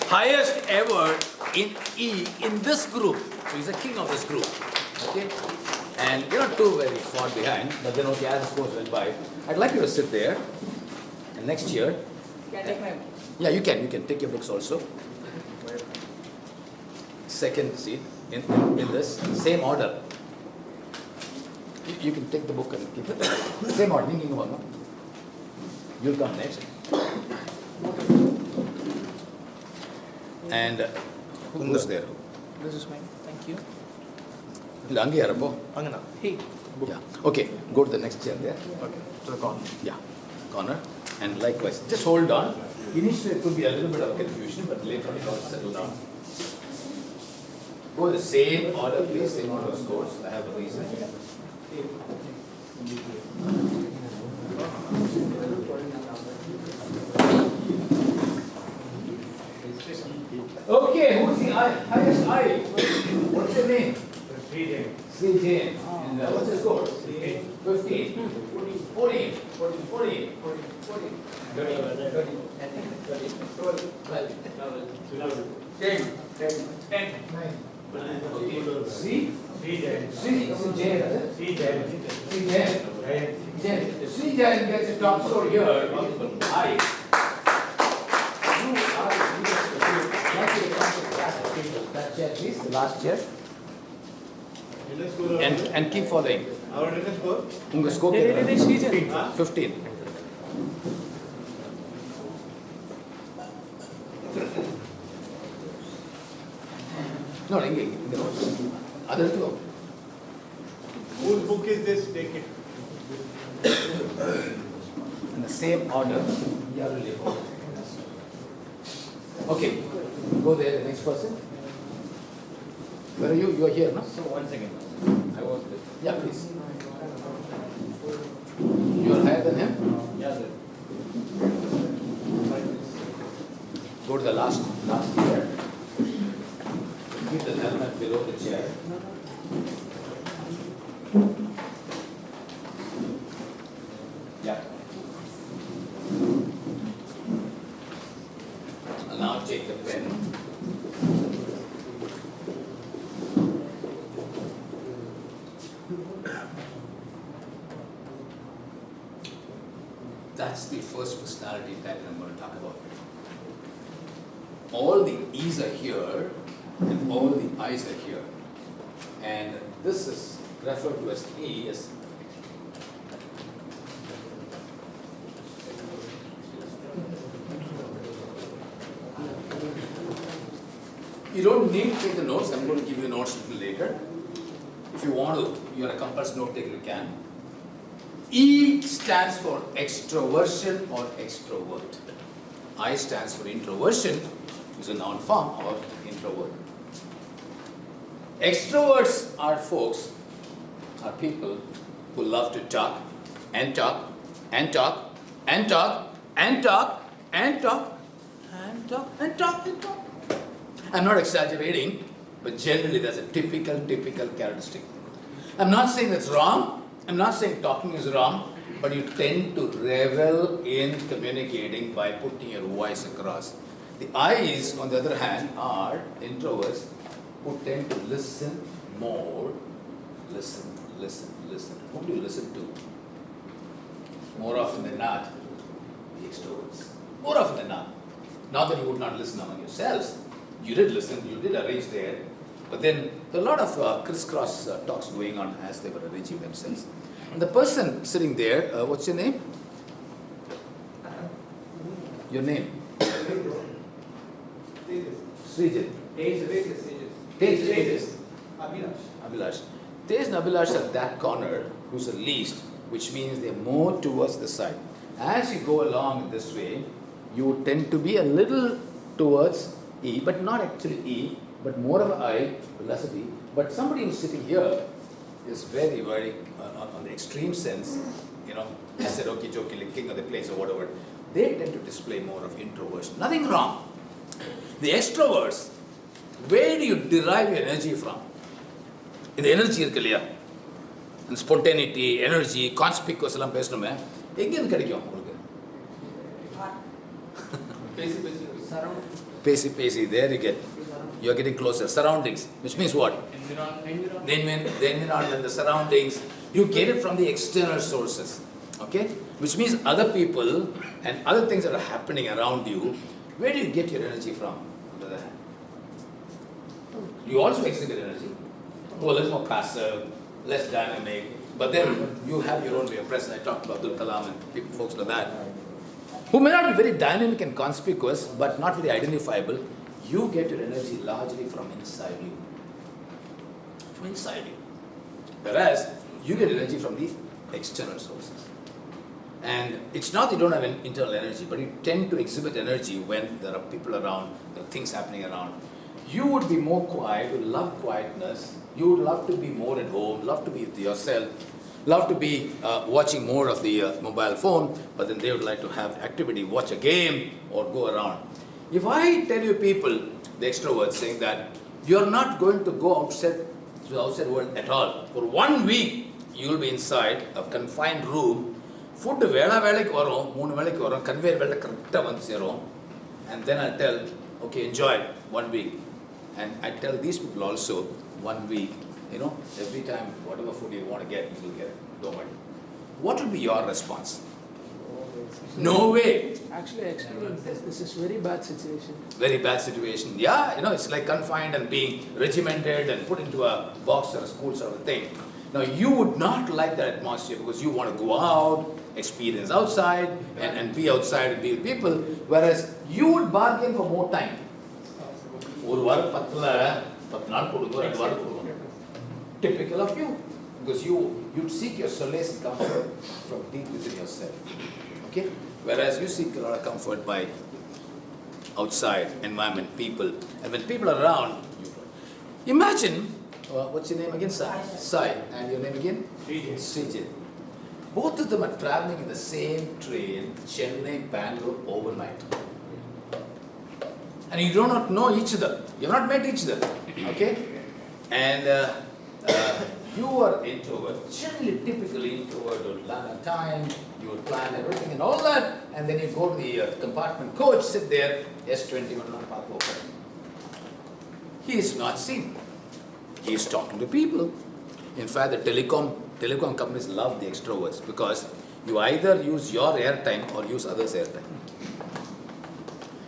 highest ever in E in this group. So he's the king of this group. Okay? And you're not too very far behind, but then okay, as the scores went by, I'd like you to sit there. And next year, Can I take my yeah, you can take your books also. Second seat in this same order. You can take the book and keep it. Same order. You'll come next. And who's there? This is mine. Thank you. ಇಲ್ಲ ಹಂಗೆ ಯಾರಪ್ಪ Hey. Yeah. Okay, go to the next chair there. Okay. To the corner. Yeah, corner. And likewise, just hold on. Initially it could be a little bit of confusion, but later on it will settle down. Go the same order, please, same order of scores. I have a reason. Okay, who's the highest I? What's your name? Sri Jain. And what's your score? 15. 14. 10. Okay. Sri Jain. Sri Jain gets a top score here. I. That chair, please, the last chair. And keep following. Our written score? Unga score Hey, Sri Jain. 15. No, inge no. Other two. Whose book is this? Take it. In the same order. Okay, go there, the next person. Where are you? You are here, no? So 1 second. I was there. Yeah, please. You are higher than him? Yeah, sir. Go to the last chair. Keep the helmet below the chair. Yeah. And now take the pen. That's the first personality type that I'm going to talk about. All the E's are here and all the I's are here. And this is referred to as E as you don't need to take the notes. I'm going to give you the notes a little later. If you want to, you're a compulsive note taker, you can. E stands for extroversion or extrovert. I stands for introversion, which is a noun form, or introvert. Extroverts are folks, are people who love to talk and talk and talk and talk and talk and talk and talk and talk and talk. I'm not exaggerating, but generally that's a typical characteristic. I'm not saying that's wrong. I'm not saying talking is wrong, but you tend to revel in communicating by putting your voice across. The I's, on the other hand, are introverts who tend to listen more. Listen. Who do you listen to? More often than not, the extroverts. More often than not. Not that you would not listen among yourselves. You did listen, you did arrange there, but then there are a lot of crisscross talks going on as they were arranging themselves. And the person sitting there, what's your name? Your name? Srijit. Tejas. Abhilash. Tejas and Abhilash are that corner who's the least, which means they're more towards the side. As you go along this way, you tend to be a little towards E, but not actually E, but more of an I, less of E. But somebody who's sitting here is very, on the extreme sense, Seroki, Joki, king of the place or whatever, they tend to display more of introversion. Nothing wrong. The extroverts, where do you derive your energy from? In the energy irukku illaya, and spontaneity, energy, conspicuous எல்லாம் பேசணுமே, எங்க இருந்து கிடைக்கும் உங்களுக்கு? Pesi, there you get. You're getting closer. Surroundings, which means what? The environment, the surroundings. You get it from the external sources. Okay? Which means other people and other things that are happening around you. Where do you get your energy from? You also exhibit energy. A little more passive, less dynamic. But then you have your own way of presence. I talked about Abdul Kalam and folks like that, who may not be very dynamic and conspicuous, but not very identifiable. You get your energy largely from inside you. From inside you. Whereas, you get energy from the external sources. And it's not that you don't have an internal energy, but you tend to exhibit energy when there are people around, there are things happening around. You would be more quiet, you love quietness, you would love to be more at home, love to be with yourself, love to be watching more of the mobile phone, but then they would like to have activity, watch a game or go around. If I tell you people, the extroverts, saying that you're not going to go outside to the outside world at all. For 1 week, you'll be inside a confined room. Food vela velakku varum, 3 velakku varum, conveyor belt correct vandu serum. And then I'll tell, okay, enjoy 1 week. And I tell these people also, 1 week, every time, whatever food you want to get, you will get it. Don't worry. What will be your response? No way. Actually, I experienced this. This is very bad situation. Very bad situation. Yeah, it's like confined and being regimented and put into a box or a school sort of thing. Now, you would not like that atmosphere because you want to go out, experience outside, and be outside and be with people, whereas you would bargain for more time. Typical of you, because you'd seek your solace and comfort from deep within yourself. Okay? Whereas you seek a lot of comfort by outside, environment, people. And when people are around, imagine, what's your name again? Sai. And your name again? Srijit. Both of them are traveling in the same train, Chennai, Bangalore, overnight. And you do not know each other. You have not met each other. Okay? And you are introvert. Generally, typically introvert would plan a time, you would plan everything and all that, and then you go to the compartment coach, sit there, S21 park open. He is not seen. He is talking to people. In fact, the telecom companies love the extroverts because You either use your airtime or use others' airtime.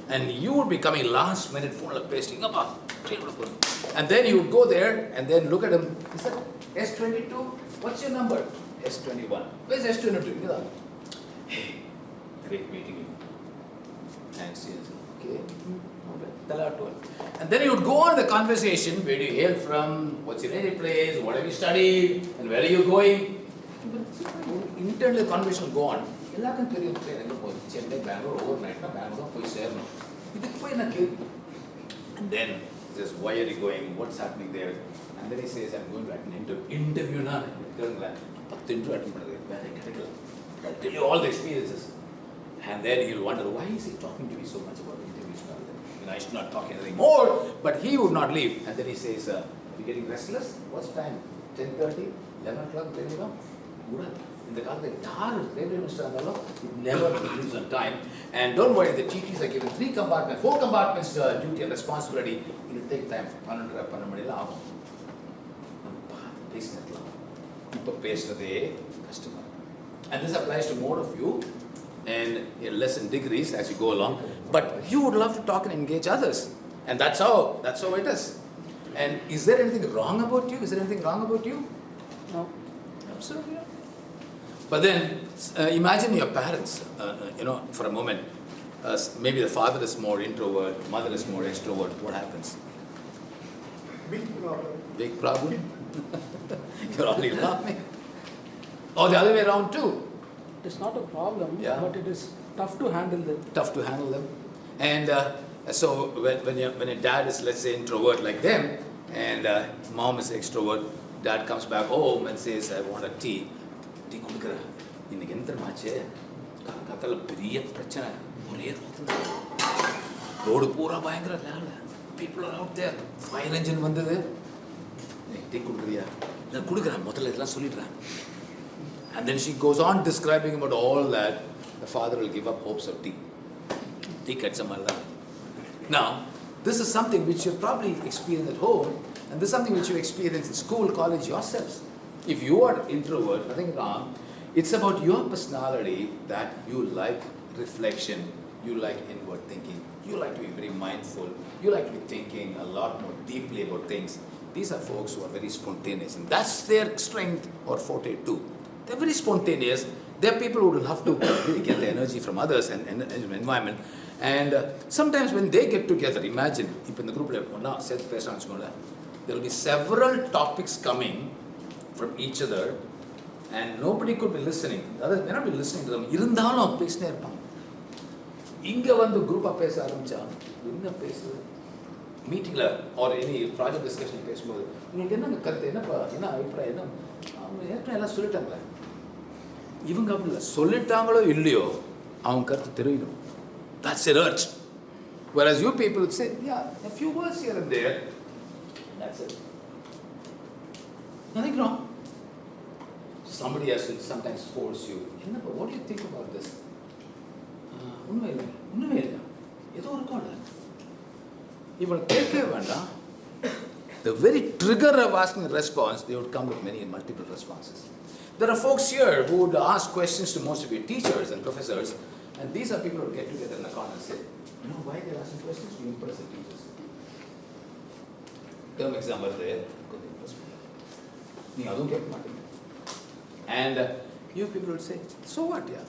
And you would be coming last minute phone pasting up. And then you would go there and then look at him. He said, S22, what's your number? S21. Where's S22? Hey, great meeting you. Thanks, yes. Okay. And then you would go on the conversation, where do you hail from, what's your native place, what have you studied, and where are you going? Internally the conversation will go on. எல்லாருக்கும் தெரியும் எனக்கு போய் Chennai Bangalore over நைட்னா Bangalore தான் போய் சேரணும் இதுக்கு போய் என்ன கேள்வி and then he says why are you going, what's happening there, and then he says I'm going to attend interview na கேளுங்களேன் 10 interview attend பண்ணது வேற கிடைக்கல I'll tell you all the experiences and then he'll wonder why is he talking to me so much about interviews I should not talk anything more, but he would not leave. And then he says, are you getting restless? What's time? 10:30? 11 o'clock? In the car, it never leaves on time. And don't worry, the TTs are given 3 compartments, 4 compartments duty and responsibility. It will take time. And this applies to more of you. And in lesson degrees as you go along, but you would love to talk and engage others, and that's how it is. And is there anything wrong about you? Is there anything wrong about you? No. Absolutely not. But then imagine your parents, for a moment. Maybe the father is more introvert, mother is more extrovert. What happens? Big problem. Big problem. You're only laughing. Or the other way around too. It's not a problem, Yeah. but it is tough to handle them. Tough to handle them. And so when your dad is, let's say, introvert like them, and mom is extrovert, dad comes back home and says, I want a tea. Tea kudukra. Inniki enna thermache? Kathalla periya prachana. Ore road pura bayangara lala. People are out there. Fire engine vandadhu. Tea kudukriya. Na kudukra modalla idella sollidra. And then she goes on describing about all that. The father will give up hopes of tea. Tea gets some other. Now, this is something which you probably experience at home, and this is something which you experience in school, college yourselves. If you are introvert, nothing wrong. It's about your personality that you like reflection, you like inward thinking, you like to be very mindful, you like to be thinking a lot more deeply about things. These are folks who are very spontaneous, and that's their strength or forte too. They're very spontaneous. They're people who will have to really get the energy from others and environment. And sometimes when they get together, imagine, if in the group, there will be several topics coming from each other, and nobody could be listening. The others may not be listening to them. இருந்தாலும் பேசினே இருப்பாங்க. இங்க வந்து குரூப்பா பேச ஆரம்பிச்சா என்ன பேசுது மீட்டிங்ல or any project discussion பேசும்போது உங்களுக்கு என்ன கருத்து என்னப்பா என்ன அபிப்பிராயம் என்ன அவங்க ஏற்கனவே எல்லாம் சொல்லிட்டாங்களே இவங்க அப்படி இல்லை சொல்லிட்டாங்களோ இல்லையோ அவங்க கருத்து தெரிவிக்கணும். That's an urge. Whereas you people would say, yeah, a few words here and there, that's it. Nothing wrong. Somebody has to sometimes force you. What do you think about this? ஒன்றுமே இல்லை ஏதோ இருக்கும்ல இவனை கேட்கவே வேண்டாம். The very trigger of asking a response, they would come with many and multiple responses. There are folks here who would ask questions to most of your teachers and professors, and these are people who would get together in the corner and say, why they're asking questions to impress the teachers. Term exam வருது கொஞ்சம் impress பண்ணுங்க. நீ அதுவும் கேட்க மாட்டீங்க. And you people would say, so what, yeah.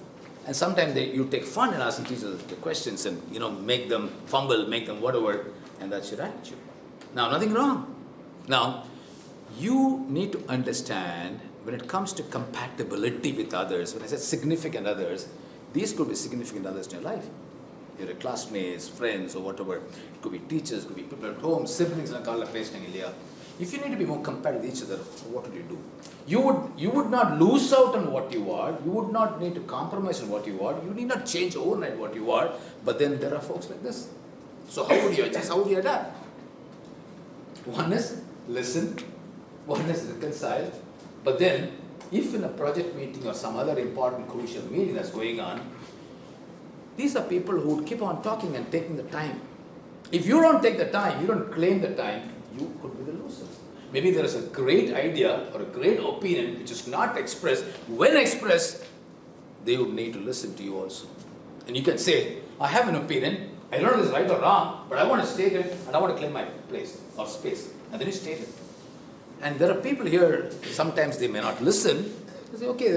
And sometimes you take fun in asking teachers the questions and, make them fumble, make them whatever, and that's your attitude. Now, nothing wrong. Now, you need to understand when it comes to compatibility with others, when I said significant others, these could be significant others in your life. Your classmates, friends, or whatever. It could be teachers, it could be people at home, siblings, if you need to be more compatible with each other, what would you do? You would not lose out on what you are. You would not need to compromise on what you are. You need not change overnight what you are. But then there are folks like this. So how would you adjust? How would you adapt? One is listen. One is reconcile. But then, if in a project meeting or some other important crucial meeting that's going on, these are people who would keep on talking and taking the time. If you don't take the time, you don't claim the time, you could be the loser. Maybe there is a great idea or a great opinion which is not expressed. When expressed, they would need to listen to you also. And you can say, I have an opinion, I don't know if it's right or wrong, but I want to state it and I want to claim my place or space. And then you state it. And there are people here, sometimes they may not listen. They say, okay,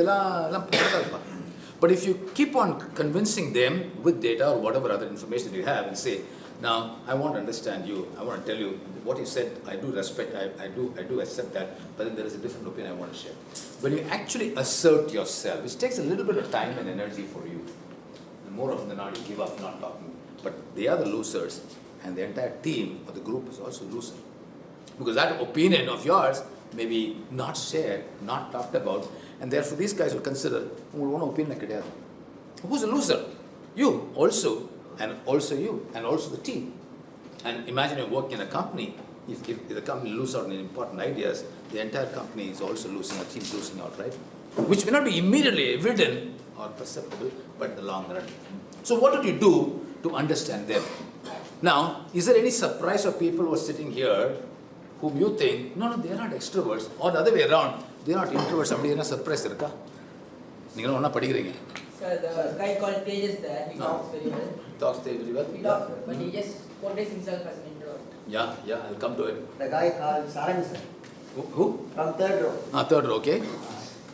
but if you keep on convincing them with data or whatever other information you have and say, now I want to understand you, I want to tell you what you said, I do respect, I do accept that, but then there is a different opinion I want to share. When you actually assert yourself, which takes a little bit of time and energy for you, and more often than not you give up not talking. But they are the losers, and the entire team or the group is also loser. Because that opinion of yours may be not shared, not talked about, and therefore these guys will consider, one opinion. Who's a loser? You also, and also you, and also the team. And imagine you work in a company, if the company loses out on important ideas, the entire company is also losing, our team is losing out, right? Which may not be immediately evident or perceptible, but in the long run. So what did you do to understand them? Now, is there any surprise of people who are sitting here whom you think, no, they are not extroverts, or the other way around, they are not introverts, அப்படி என்ன surprise இருக்கா? நீங்க ஒண்ணா படிக்கிறீங்க. Sir, the guy called Tejas there, he talks very well. Talks very well? He talks, but he just portrays himself as an introvert. Yeah, I'll come to it. The guy called Sarang sir, Who? from third row. Third row, okay.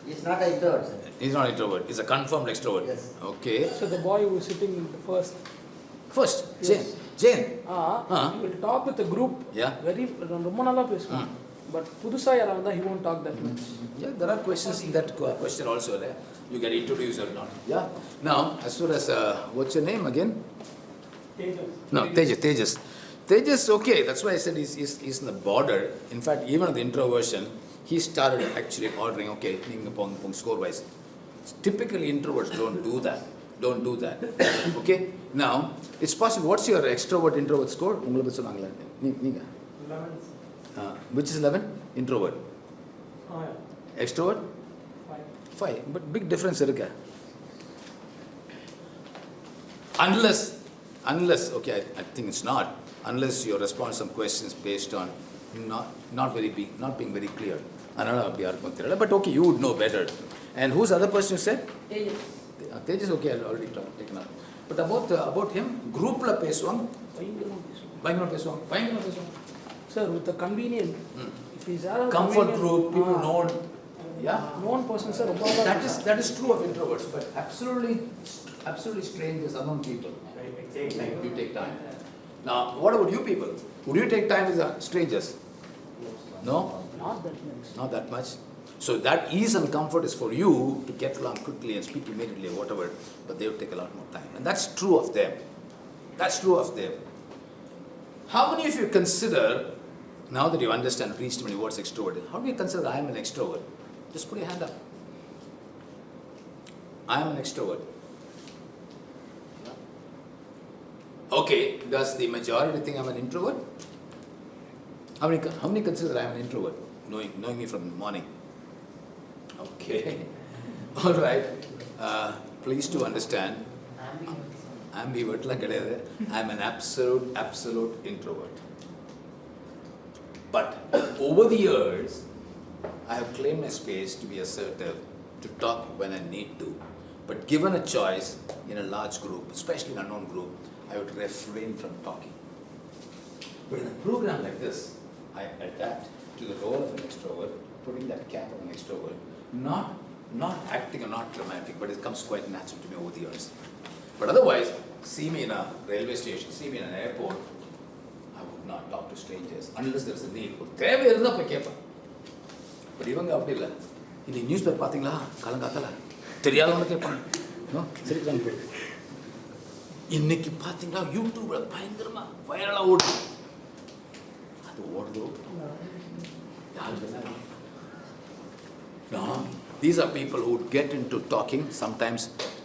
He's not an introvert, sir. He's not introvert, he's a confirmed extrovert. Yes. Okay. So the boy who was sitting in the first, First, Yes. Jane. he will talk with the group. Yeah. Very ரொம்ப நல்லா பேசுவான். But புதுசா யாரா வந்தா he won't talk that much. Yeah, there are questions in that question also. You get introduced or not. Yeah. Now, as far as, what's your name again? Tejas. No, Tejas. Tejas, okay, that's why I said he's in the border. In fact, even the introversion, he started actually ordering, okay, score wise. Typically, introverts don't do that. Okay? Now, it's possible. What's your extrovert introvert score? Which is 11? Introvert. Extrovert? 5. But big difference irukka. Unless, okay, I think it's not. Unless you respond some questions based on not being very clear. But okay, you would know better. And who's the other person you said? Tejas. Tejas, okay, I'll already taken up. But about him, group la pesuvang, பயங்கரமா பேசுவாங்க. Sir, with the convenient, if he's a Comfort group, people know. Yeah. known person, sir, That is true of introverts, but absolutely strangers, unknown people. You take time. Now, what about you people? Would you take time with strangers? No? not that much. Not that much. So that ease and comfort is for you to get along quickly and speak immediately or whatever, but they will take a lot more time. And that's true of them. How many of you consider, now that you understand, reached many words extrovert, how do you consider I am an extrovert? Just put your hand up. I am an extrovert. Okay, does the majority think I'm an introvert? How many consider I am an introvert, knowing me from the morning? Okay. All right. Please to understand, ambivert la kediyadhu. I'm an absolute introvert. But over the years, I have claimed my space to be assertive, to talk when I need to. But given a choice in a large group, especially in an unknown group, I would refrain from talking. But in a program like this, I adapt to the role of an extrovert, putting that cap on an extrovert, not acting or not dramatic, but it comes quite natural to me over the years. But otherwise, see me in a railway station, see me in an airport, I would not talk to strangers unless there is a need. தேவை இருந்தா போய் கேட்பேன். But இவங்க அப்படி இல்லை. இன்னைக்கு news paper பார்த்தீங்களா காலங்காத்தால தெரியாதவங்க கேட்பாங்க. சரி போய் இன்னைக்கு பார்த்தீங்களா யூடியூப்ல பயங்கரமா வைரலா ஓடுது. அது ஓடுதோ யாருக்கு? No, these are people who would get into talking sometimes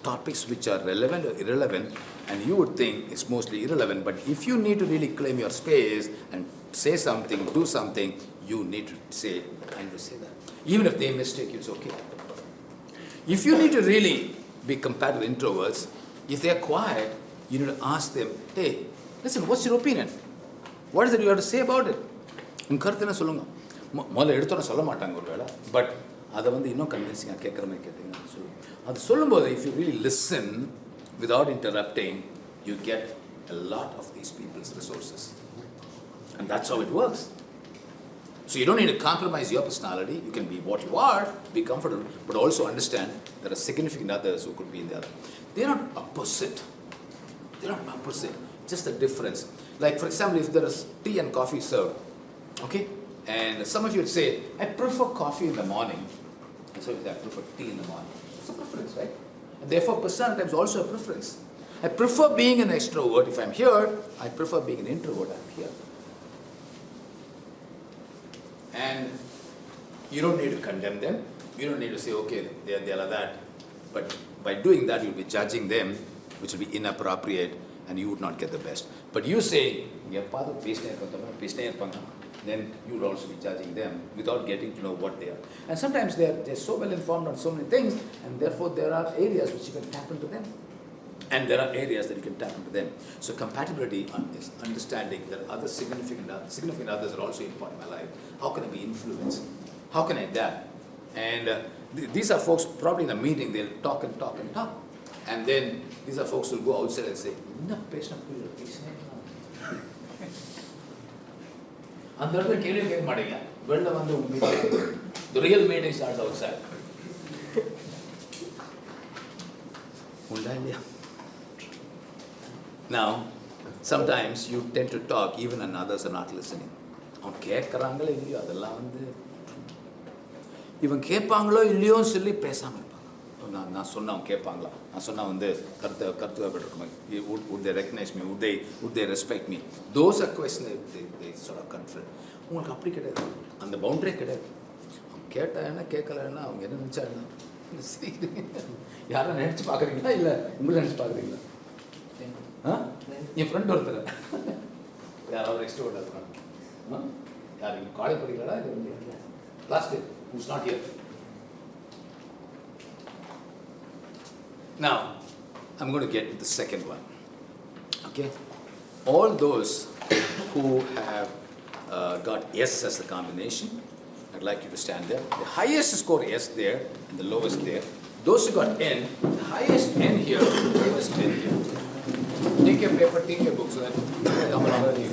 topics which are relevant or irrelevant, and you would think it's mostly irrelevant, but if you need to really claim your space and say something, do something, you need to say, and you say that. Even if they mistake you, it's okay. If you need to really be compared with introverts, if they are quiet, you need to ask them, hey, listen, what's your opinion? What is it you have to say about it? உன் கருத்து என்ன சொல்லுங்க. முதல்ல எடுத்தோட சொல்ல மாட்டாங்க ஒரு வேளை, but அதை இன்னும் கன்வின்சிங்காக கேட்குற மாதிரி கேட்டீங்கன்னு சொல்லுவோம். அது சொல்லும்போது, if you really listen without interrupting, you get a lot of these people's resources. And that's how it works. So you don't need to compromise your personality. You can be what you are, be comfortable, but also understand there are significant others who could be in the other. They're not opposite. They're not opposite. Just a difference. Like, for example, if there is tea and coffee served, okay? And some of you would say, I prefer coffee in the morning. And so I prefer tea in the morning. It's a preference, right? And therefore, personality is also a preference. I prefer being an extrovert if I'm here. I prefer being an introvert if I'm here. And you don't need to condemn them. You don't need to say, okay, they're like that. But by doing that, you'll be judging them, which will be inappropriate, and you would not get the best. But you say, then you will also be judging them without getting to know what they are. And sometimes they're so well informed on so many things, and therefore there are areas which you can tap into them. And there are areas that you can tap into them. So compatibility is understanding that other significant others are also important in my life. How can I be influenced? How can I adapt? And these are folks probably in a meeting, they'll talk and talk and talk. And then these are folks who will go outside and say, "Inna pesna puyila pesna." அந்த இடத்துல கேள்வி கேட்க மாட்டீங்க. வெளில வந்து the real meeting starts outside. உண்டா இல்லையா? Now, sometimes you tend to talk even when others are not listening. அவன் கேட்குறாங்களோ இல்லையோ அதெல்லாம் வந்து இவன் கேட்பாங்களோ இல்லையோ சொல்லி பேசாமல் இருப்பாங்க. நான் சொன்ன அவன் கேட்பாங்களா, நான் சொன்னால் வந்து கருத்து வேறுபட்டிருக்குமா, would they recognize me, would they respect me, those are questions they sort of confront. உங்களுக்கு அப்படி கிடையாது, அந்த பவுண்டரே கிடையாது. அவன் கேட்டா என்ன கேட்கலன்னா அவங்க என்ன நினச்சா என்ன யாரும் நினச்சி பார்க்குறீங்களா இல்லை உங்களை நினச்சி பார்க்குறீங்களா? என் ஃப்ரெண்ட் ஒருத்தர் யாராவது எக்ஸ்ட்ரோவர்ட்டாக இருக்காங்க, யார் இங்கே காலேஜ் படிக்கிறா இது last who's not here. Now, I'm going to get to the second one. Okay? All those who have got S as the combination, I'd like you to stand there. The highest score S there and the lowest there. Those who got N, the highest N here, the lowest N here. Take your paper, take your book so that come along with you.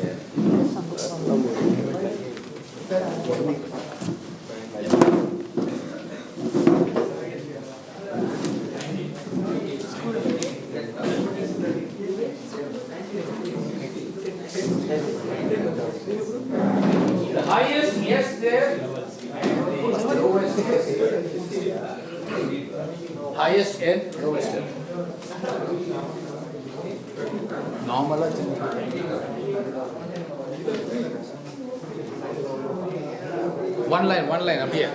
The highest yes there, lowest yes here. Highest N, lowest N. Normal. One line up here.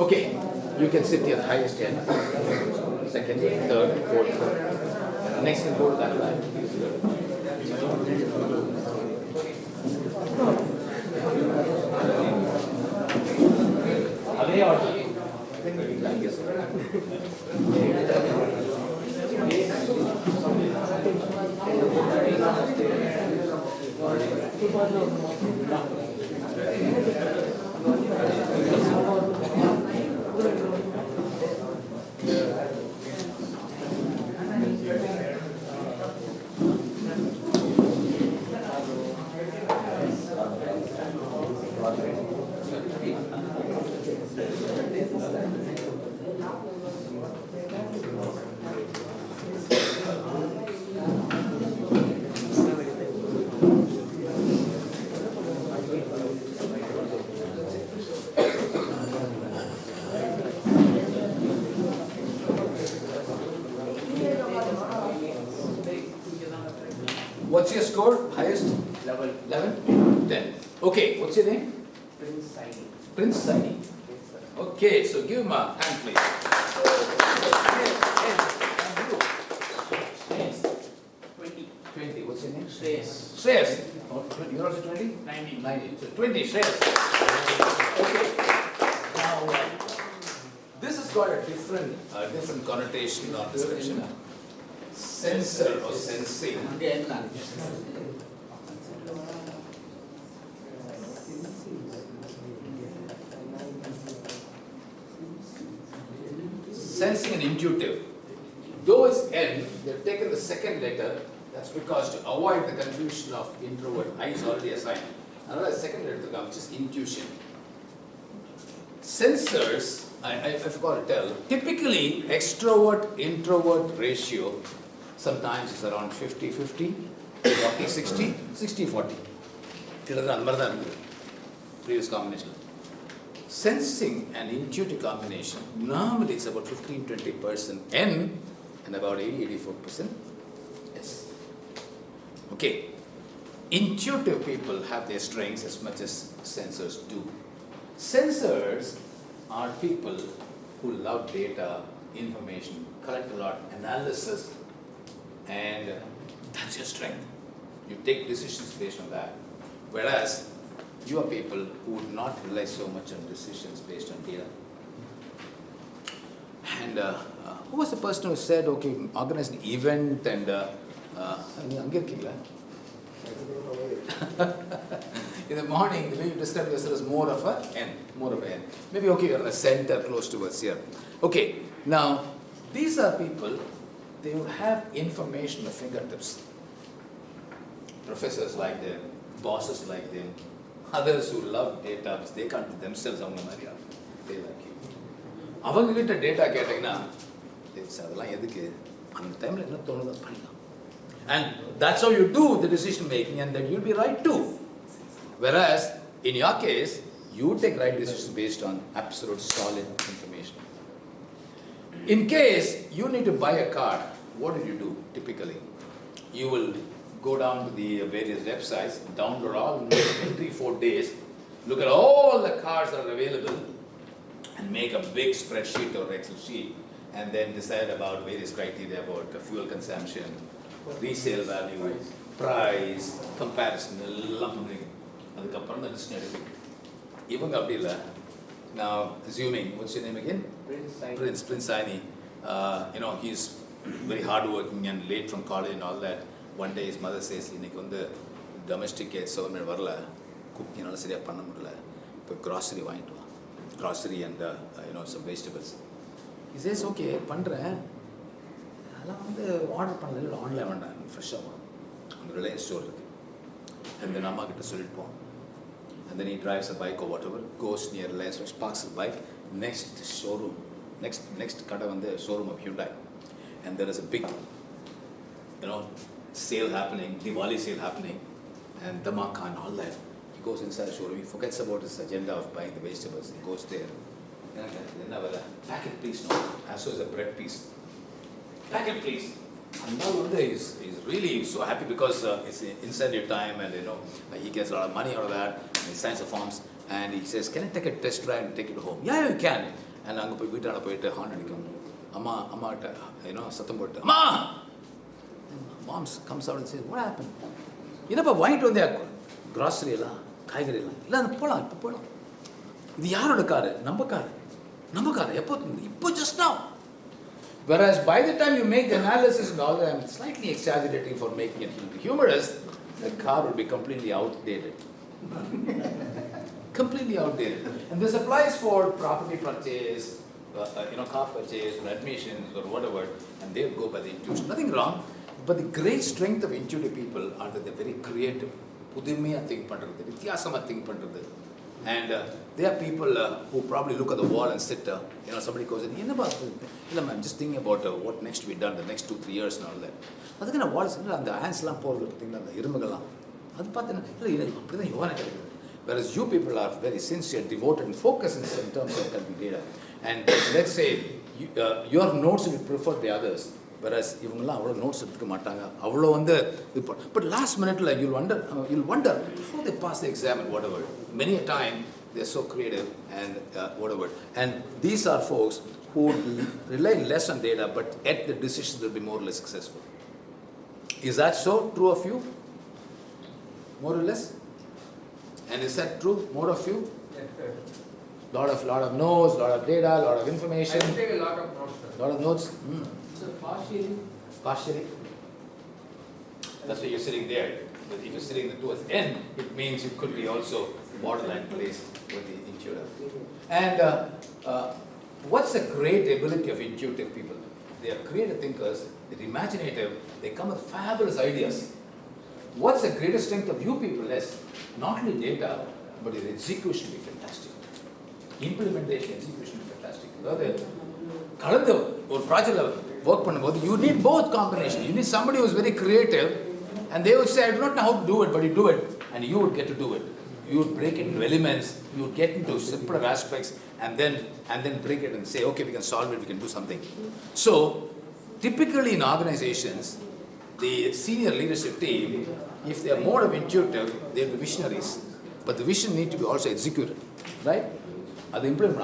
Okay, you can sit here, highest end, second, third, fourth. Next can go to that line. Agni order. What's your score? Highest? 11? 10. Okay, what's your name? Prince Saini. Prince Saini. Okay, so give him a hand, please. Shreyas. 20. 20. What's your name? Shreyas. Shreyas. Oh, you're also 20? 19. 19. So 20, Shreyas. Okay. got a different connotation or description. Sensor or sensing. Sensing and intuitive. Though it's N, they've taken the second letter. That's because to avoid the confusion of introvert, I is already assigned. Another second letter to come, which is intuition. Sensors, I forgot to tell, typically extrovert introvert ratio sometimes is around 50-50, 40-60, 60-40. Previous combination. Sensing and intuitive combination, normally it's about 15-20% N and about 80-84% S. Okay. Intuitive people have their strengths as much as sensors do. Sensors are people who love data, information, collect a lot, analysis, and that's your strength. You take decisions based on that. Whereas you are people who would not rely so much on decisions based on data. And who was the person who said, okay, organize an event and in the morning, the way you describe yourself as more of a N. Maybe, okay, you're in a center close towards here. Okay, now, these are people, they will have information at fingertips. Professors like them, bosses like them, others who love data, they can't do themselves, they like you. அவங்க கிட்ட data கேட்டிங்கன்னா அதெல்லாம் எதுக்கு அந்த டைமில் என்ன தோணுதோ பண்ணலாம். And that's how you do the decision making, and then you'll be right too. Whereas, in your case, you take right decisions based on absolute solid information. In case you need to buy a car, what do you do typically? You will go down to the various websites, download all in 3-4 days, look at all the cars that are available, and make a big spreadsheet or Excel sheet, and then decide about various criteria about the fuel consumption, resale value, price, comparison, எல்லாம் பண்ணுவீங்க. அதுக்கப்புறம் தான் list எடுப்பீங்க. இவங்க அப்படி இல்லை. Now, assuming, what's your name again? Prince Saini. He's very hardworking and late from college and all that. One day his mother says, இன்னைக்கு வந்து domestic சோதனை வரல, குக்கிங்னால சரியாக பண்ண முடியல, இப்போ grocery வாங்கிட்டு வா. Grocery and some vegetables. He says, okay, பண்ணுறேன். அதெல்லாம் வந்து ஆர்டர் பண்ணல, ஆன்லைன் வேண்டாம், ஃப்ரெஷ்ஷாக வரும். அந்த ரிலையன்ஸ் ஸ்டோர் இருக்குது. And then அம்மா கிட்ட சொல்லிட்டு போவோம். And then he drives a bike or whatever, goes near Reliance, parks the bike, next showroom, next கடை வந்து showroom of Hyundai. And there is a big, sale happening, Diwali sale happening, and Dhamaka and all that. He goes inside the showroom, he forgets about his agenda of buying the vegetables, he goes there. Packet please, no, as well as a bread piece. Packet please. And now he's really so happy because it's incentive time, and he gets a lot of money out of that, and he signs the forms, and he says, can I take a test drive and take it home? Yeah, you can. And அங்கே போய் வீட்டான போயிட்டு horn அடிக்கும். அம்மாட்ட சத்தம் போட்டு அம்மா. Mom comes out and says, what happened? என்னப்பா வாங்கிட்டு வந்தே grocery எல்லாம் காய்கறி எல்லாம் இல்லை, அது போகலாம், இப்போ போகலாம். இது யாரோட காரு? நம்ம காரு இப்போ just now. Whereas by the time you make the analysis and all that, I'm slightly exaggerating for making it humorous, the car will be completely outdated. Completely outdated. And this applies for property purchase, car purchase, or admissions, or whatever, and they go by the intuition. Nothing wrong, but the great strength of intuitive people are that they're very creative. புதுமையாக think பண்ணுறது, வித்தியாசமாக think பண்ணுறது. And there are people who probably look at the wall and sit, somebody goes, என்னப்பா I'm just thinking about what next to be done, the next 2-3 years and all that. அதுக்கு நான் வால் இல்லை, அந்த ஹேண்ட்ஸ்லாம் போகிறது பார்த்தீங்களா, அந்த இரும்புகள்லாம் அது பார்த்தீங்கன்னா இல்லை அப்படி தான் யோகனை கிடைக்குது. Whereas you people are very sincere, devoted and focused in terms of collecting data. And let's say your notes will prefer the others. Whereas இவங்கெல்லாம் அவ்வளோ நோட்ஸ் எடுத்துக்க மாட்டாங்க, அவ்வளோ வந்து but last minute you'll wonder how they pass the exam and whatever. Many a time they're so creative and whatever. And these are folks who rely less on data, but yet the decisions will be more or less successful. Is that so true of you? More or less? And is that true? More of you? Yes, sir. Lot of notes, lot of data, lot of I information, will take a lot of notes, sir. lot of notes. So fast sharing. Partially. That's why you're sitting there. But if you're sitting towards the end, it means it could be also borderline place with the intuitive. And what's the great ability of intuitive people? They are creative thinkers, they're imaginative, they come with fabulous ideas. What's the greatest strength of you people is not only data, but your execution will be fantastic. Implementation, execution will be fantastic. கடந்த ஒரு ப்ராஜெக்ட்ல work பண்ணும்போது you need both combination. You need somebody who's very creative and they would say, I do not know how to do it, but you do it, and you would get to do it. You would break it into elements, you would get into simpler aspects, and then break it and say, okay, we can solve it, we can do something. So, typically in organizations, the senior leadership team, if they are more of intuitive, they are the visionaries. But the vision need to be also executed, right? அது implement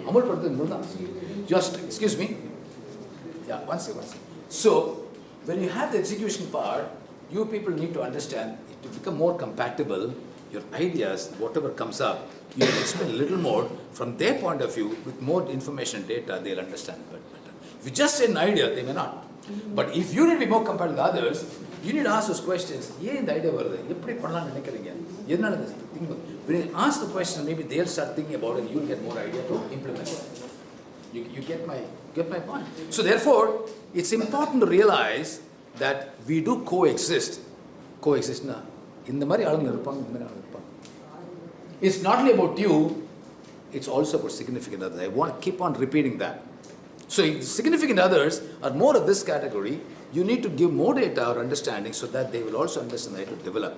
அமுல்படுத்துறது just excuse me. Yeah, one second. So, when you have the execution part, you people need to understand to become more compatible. Your ideas, whatever comes up, you will explain a little more from their point of view with more information and data. They'll understand better. If you just say an idea, they may not. But if you need to be more compatible with others, you need to ask those questions. ஏன் இந்த idea வருது எப்படி பண்ணலாம்னு நினைக்கிறீங்க என்ன when you ask the question, maybe they'll start thinking about it and you'll get more idea to implement it. You get my point. So therefore, it's important to realize that we do coexist na இந்த மாதிரி ஆளுங்க இருப்பாங்க இந்த மாதிரி ஆளுங்க இருப்பாங்க. It's not only about you, it's also about significant others. I want to keep on repeating that. So if significant others are more of this category, you need to give more data or understanding so that they will also understand how to develop.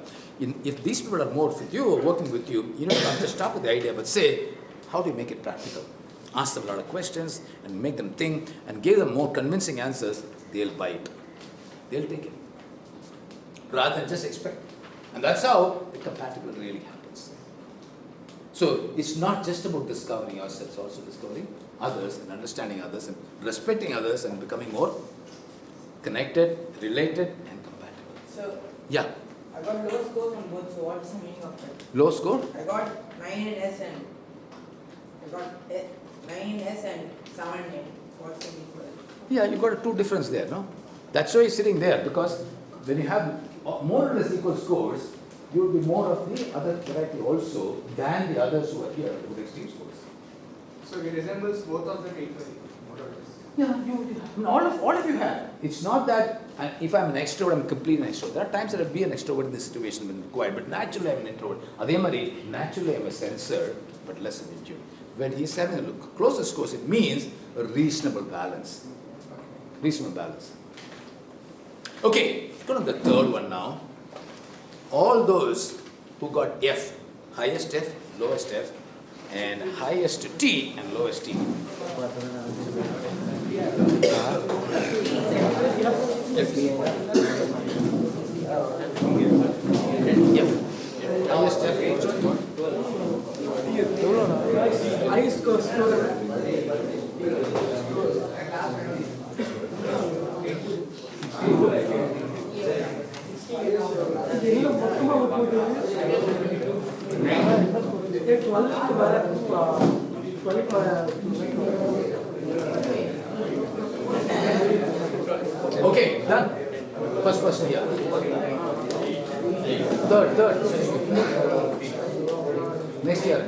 If these people are more with you or working with you, you don't have to stop with the idea, but say, how do you make it practical? Ask them a lot of questions and make them think and give them more convincing answers, they'll buy it. They'll take it. Rather than just expect. And that's how the compatibility really happens. So it's not just about discovering ourselves, also discovering others and understanding others and respecting others and becoming more connected, related and compatible. So, Yeah. I got low score on both, so what's the meaning of that? Low score? I got 9 in S and I got 9 in S and 7 in. What's the equal? Yeah, you got a two difference there, no? That's why you're sitting there, because when you have more or less equal scores, you will be more of the other variety also than the others who are here with extreme scores. So it resembles both of them equally, more or less. Yeah, all of you have. It's not that if I'm an extrovert, I'm completely an extrovert. There are times that I'll be an extrovert in this situation when required, but naturally I'm an introvert. Adhe mari, naturally I'm a sensor, but less of intuitive. When he's having a look, closer scores, it means a reasonable balance. Reasonable balance. Okay, go to the third one now. All those who got F, highest F, lowest F, and highest T and lowest T. Highest F, High score. Okay, done. First person here. Third. Next year.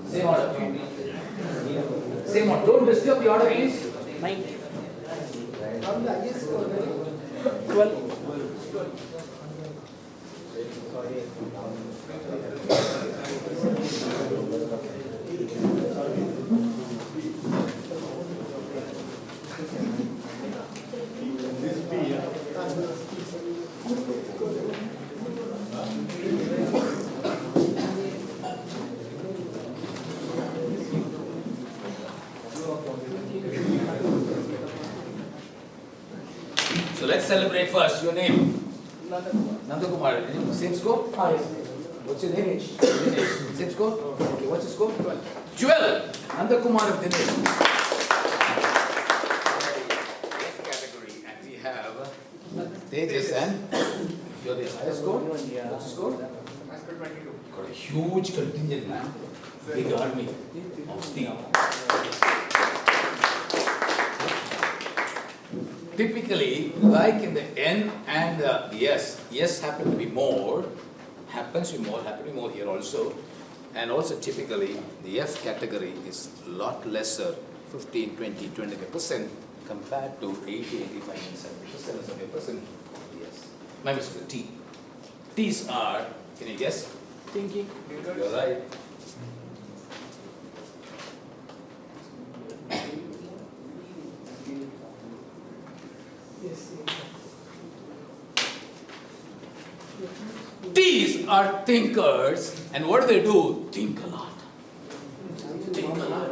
Same order. Same order. Don't disturb the order, please. 9. From the highest score, 12. So let's celebrate first. Your name? Another. Nandakumar. Same score? Ah, yes. What's your name? Dinesh. Same score? Okay, what's your score? 12. 12. Nandakumar of Dinesh. F category, and we have Tejas and you're the highest score? What's the score? As per 22. Got a huge contingent, man. Big army of team. Typically, like in the N and the yes happen to be more, happens to be more here also. And also typically, the F category is a lot lesser, 15, 20, 25% compared to 80, 85, and 70%. Yes. My mistake, the T. T's are, can you guess? Thinking. You're right. Yes. T's are thinkers, and what do? Think a lot. Think a lot.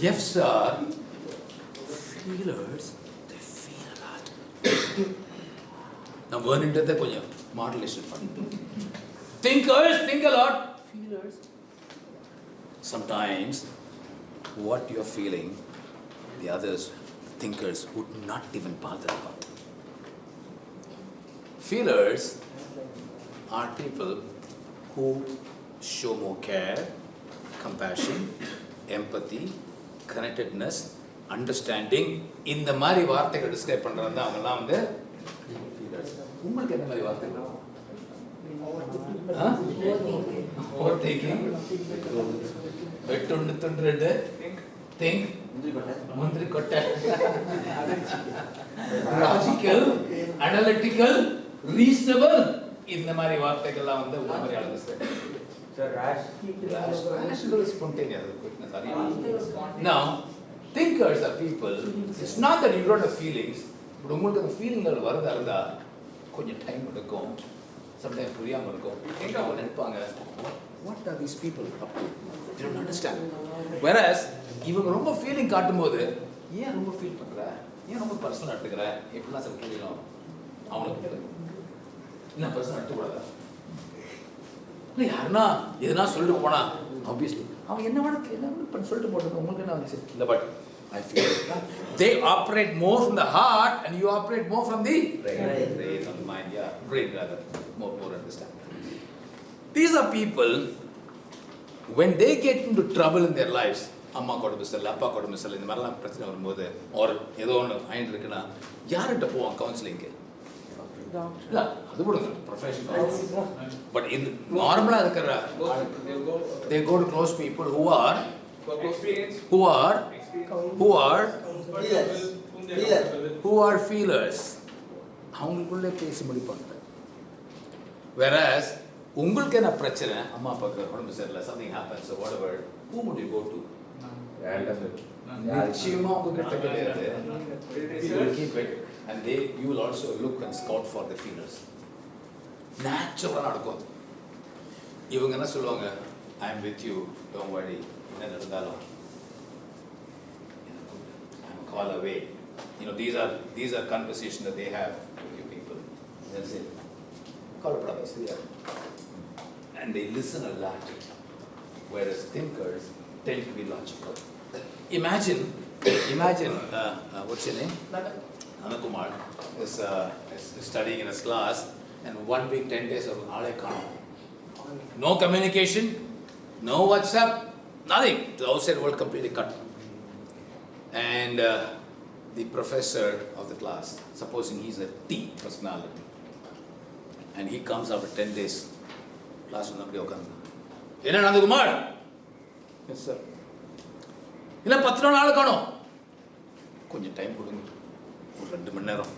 F's are feelers, they feel a lot. Now, burn into the modulation. Thinkers think a lot, feelers. Sometimes, what you're feeling, the others, thinkers, would not even bother about. Feelers are people who show more care, compassion, empathy, connectedness, understanding. இந்த மாதிரி வார்த்தைகள் describe பண்றது தான் அவங்கலாம் வந்து feelers. உங்களுக்கு என்ன மாதிரி வார்த்தைகள்? Overthinking. வெட்டுண்டு துண்டு. Think. முந்திரி கொட்டை. Logical, analytical, reasonable. இந்த மாதிரி வார்த்தைகள்லாம் வந்து ஒரு மாதிரி அழகு. So rash. Rational, spontaneous, quickness. Now, thinkers are people. It's not that you don't have feelings, but உங்களுக்கு அந்த ஃபீலிங்கள் வரதா இருந்தா கொஞ்சம் டைம் எடுக்கும். Sometimes புரியாம இருக்கும். அவங்க நினைப்பாங்க, what are these people up to? They don't understand. Whereas இவங்க ரொம்ப ஃபீலிங் காட்டும்போது ஏன் ரொம்ப ஃபீல் பண்ற, ஏன் ரொம்ப பர்சனல் எடுத்துக்கிற, எப்படிலாம் சில கேள்விலாம் அவங்களுக்கு என்ன பர்சனல் எடுத்துக்கூடாதா? இல்லை யாருன்னா எதுனா சொல்லிட்டு போனா ஆப்வியஸ்லி அவங்க என்ன வேணும் சொல்லிட்டு போட்டு உங்களுக்கு என்ன வந்து இல்லை but I feel they operate more from the heart and you operate more from the brain on the mind, yeah, brain rather, more understand. These are people, when they get into trouble in their lives, அம்மா கூட மிஸ்ஸல் அப்பா கூட மிஸ்ஸல் இந்த மாதிரிலாம் பிரச்சனை வரும்போது ஒரு ஏதோ ஒன்று ஆயிட்டு இருக்குன்னா யார்கிட்ட போவான் கவுன்சிலிங்கு? இல்லை அது கூட ப்ரொஃபஷனல் பட் இது நார்மலாக இருக்கிற they go to close people who are feelers. அவங்களுக்குள்ளே பேசி முடிப்பாங்க. Whereas உங்களுக்கு என்ன பிரச்சனை, அம்மா அப்பாவுக்கு உடம்பு சரியில்லை, something happens or whatever, who would you go to? நிச்சயமா உங்ககிட்ட கிடையாது. You will keep it and you will also look and scout for the feelers. Natural நடக்கும். இவங்க என்ன சொல்லுவாங்க, I am with you, don't worry, என்ன நடந்தாலும் I'm a call away. You know, these are conversations that they have with you people. They'll say, call a brother, see that. And they listen a lot. Whereas thinkers tend to be logical. Imagine, what's your name? Anakumar is studying in his class, and 1 week, 10 days of Aale Kano. No communication, no WhatsApp, nothing. The outside world completely cut. And the professor of the class, supposing he's a T personality, and he comes after 10 days, class will not be open. Enna Nandakumar? Yes, sir. இல்லை 10 நாள் காணும், கொஞ்சம் time கொடுங்க, ஒரு 2 மணி நேரம்.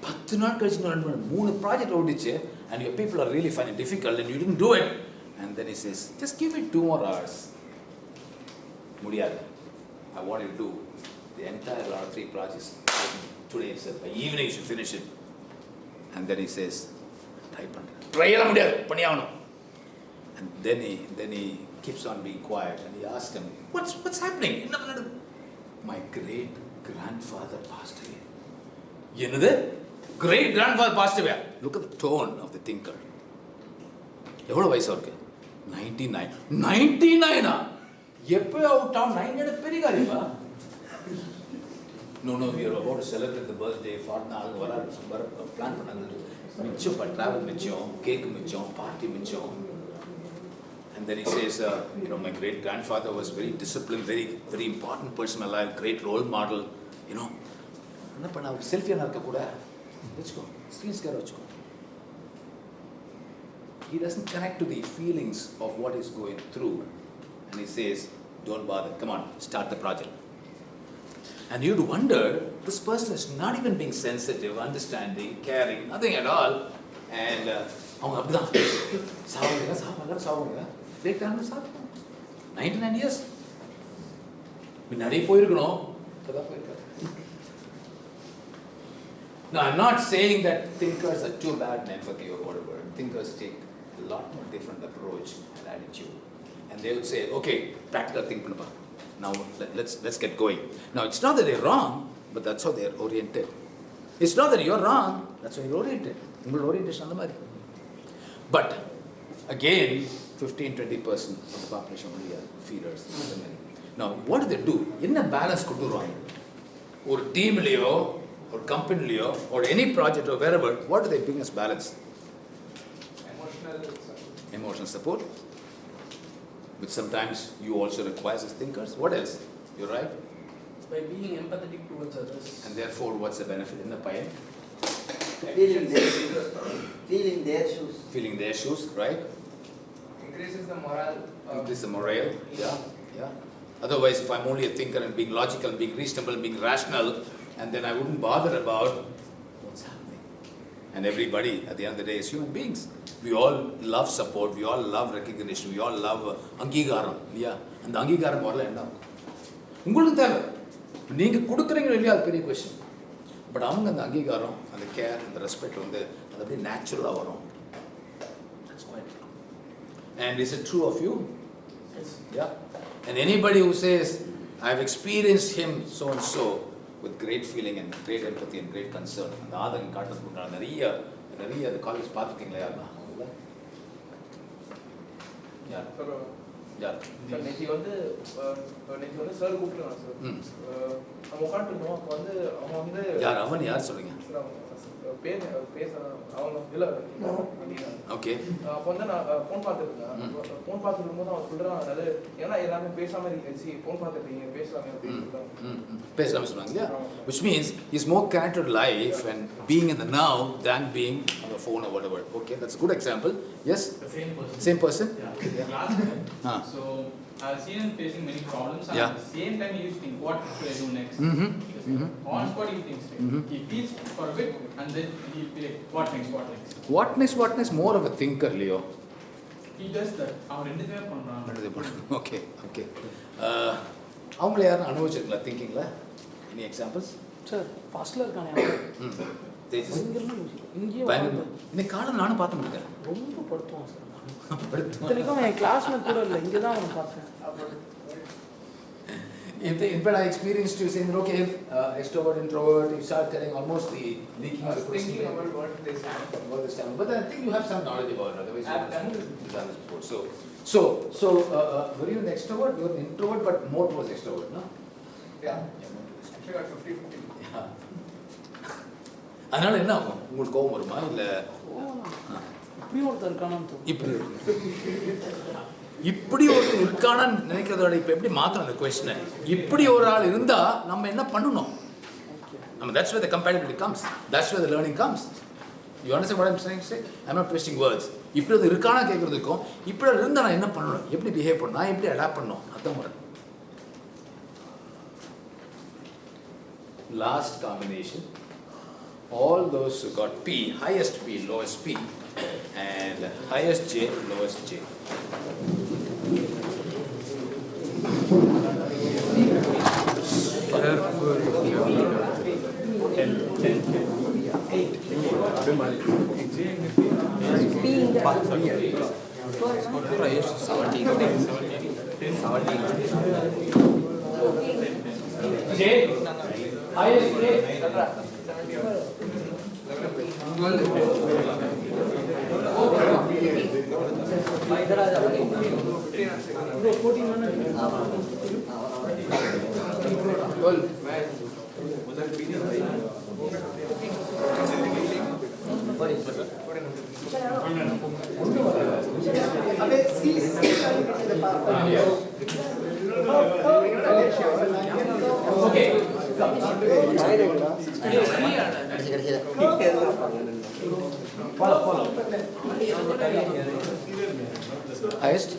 10 நாள் கழிச்சு 2 மணி நேரம், 3 ப்ராஜெக்ட் ஓடிச்சு, and your people are really finding it difficult and you didn't do it. And then he says, just give me 2 more hours. முடியாது. I want you to do the entire 3 projects today itself. By evening you should finish it. And then he says, try பண்ணுறேன். Try எல்லாம் முடியாது, பண்ணி ஆகணும். And then he keeps on being quiet and he asks him, what's happening? My great grandfather passed away. என்னது? Great grandfather passed away. Look at the tone of the thinker. எவ்வளவு வயசு அவருக்கு? 99. 99 ஆ? எப்போ அவுட் ஆன் 9 பெரிய காரியமா? No, we are about to celebrate the birthday. நாளைக்கு வர plan பண்ணாங்க. மிச்சம் ட்ராவல் மிச்சம், கேக் மிச்சம், பார்ட்டி மிச்சம். And then he says, my great grandfather was very disciplined, very important person in my life, great role model. என்ன பண்ண அவர் செல்ஃபியாக இருக்க கூட வச்சுக்கோ, ஸ்க்ரீன் ஸ்கேர் வச்சுக்கோ. He doesn't connect to the feelings of what he's going through. And he says, don't bother, come on, start the project. And you'd wonder, this person is not even being sensitive, understanding, caring, nothing at all. And அவங்க அப்படிதான் சாப்பிடுங்க late டைமில் சாப்பிடுவோம். 99 years முன்னாடியே போயிருக்கணும், இப்போதான் போயிருக்காரு. No, I'm not saying that thinkers are too bad in empathy or whatever. Thinkers take a lot more different approach and attitude. And they would say, okay, practical think panna. Now let's get going. Now it's not that they're wrong, but that's how they're oriented. It's not that you're wrong, that's how you're oriented. Your orientation on the mari. But again, 15-20% of the population only are feelers. Now what do they do? In a balance kuduruvaanga. Or team liyo or company liyo or any project or wherever, what do they bring as balance? Emotional support. Which sometimes you also require as thinkers. What else? You're right. By being empathetic towards others. And therefore, what's the benefit in the pie? Feeling their shoes. Feeling their shoes, right? Increases the morale. Increase the morale. Yeah. Otherwise, if I'm only a thinker and being logical, being reasonable, being rational, and then I wouldn't bother about what's happening. And everybody, at the end of the day, is human beings. We all love support, we all love recognition, we all love அங்கீகாரம் இல்லையா? அந்த அங்கீகாரம் வரல என்ன உங்களுக்கு தேவை, நீங்கள் கொடுக்குறீங்க இல்லையா, அது பெரிய கொஸ்டின். பட் அவங்க அந்த அங்கீகாரம், அந்த கேர், அந்த ரெஸ்பெக்ட் வந்து அது அப்படியே நேச்சுரலாக வரும். And is it true of you? Yes. Yeah. And anybody who says, I've experienced him so and so with great feeling and great empathy and great concern, அந்த ஆதரவு காட்டுறதுக்கு நிறைய அந்த காலேஜ் பார்த்துருக்கீங்களா யாருன்னா? யார் சார் நேற்று வந்து சார் கூப்பிட்டுருக்காங்க சார். நம்ம உட்காந்துருந்தோம். அப்போ வந்து அவங்க வந்து யார் சொல்லுங்க? அவங்க இல்லை. ஓகே. அப்போ வந்து நான் ஃபோன் பார்த்துருக்கேன். ஃபோன் பார்த்துட்டு இருக்கும்போது அவன் சொல்கிறான், அதாவது ஏன்னா எல்லாமே பேசாமல் இருக்கீங்க, ஃபோன் பார்த்துருக்கீங்க, பேசலாமே அப்படின்னு சொல்கிறாங்க. பேசலாமே சொன்னாங்க இல்லையா? Which means he's more connected to life and being in the now than being on the phone or whatever. Okay, that's a good example. Yes? The same person. Same person? Yeah. Last time. So I've seen him facing many problems, and at the same time he used to think, what should I do next? On spot he thinks. He feels for a bit, and then he'll be like, what next? What next? More of a thinker, Leo. He does that. அவன் ரெண்டு பேர் பண்றான். Okay. அவங்கள யாரும் அனுபவிச்சிருக்கீங்களா திங்கிங்ல? Any examples? Sir ஃபர்ஸ்ட்ல இருக்கானே இன்னைக்கு காலம் நானும் பார்த்து முடிக்கிறேன். ரொம்ப படுத்துவான் சார். இத்தனைக்கும் என் கிளாஸ்மேட் கூட இல்லை, இங்கே தான் அவனை பார்த்தேன். In fact, I experienced you saying, okay, extrovert, introvert, you start telling almost the leaking of the question. Thinking about what they stand for. But I think you have some knowledge about it, otherwise I've done this before. So, were you an extrovert? You were an introvert, but more towards extrovert, no? Yeah. Actually got 50-50. Yeah. அதனால என்ன ஆகும்? உங்களுக்கு கோபம் வருமா இல்லை இப்படி ஒருத்தர் இருக்கானான்னு தோணும். இப்படி ஒருத்தர் இருக்கானான்னு நினைக்கிறதோட இப்போ எப்படி மாற்றணும் அந்த கொஸ்டினை? இப்படி ஒரு ஆள் இருந்தால் நம்ம என்ன பண்ணணும்? That's where the compatibility comes. That's where the learning comes. You understand what I'm trying to say? I'm not twisting words. இப்படி அது இருக்கானா கேட்குறதுக்கும் இப்படி இருந்தால் நான் என்ன பண்ணணும், எப்படி பிஹேவ் பண்ணணும், நான் எப்படி அடாப்ட் பண்ணணும், அதான் முறை. Last combination, all those who got P, highest P, lowest P, and highest J, lowest J. J, highest J, Bro, 14 minutes. Highest?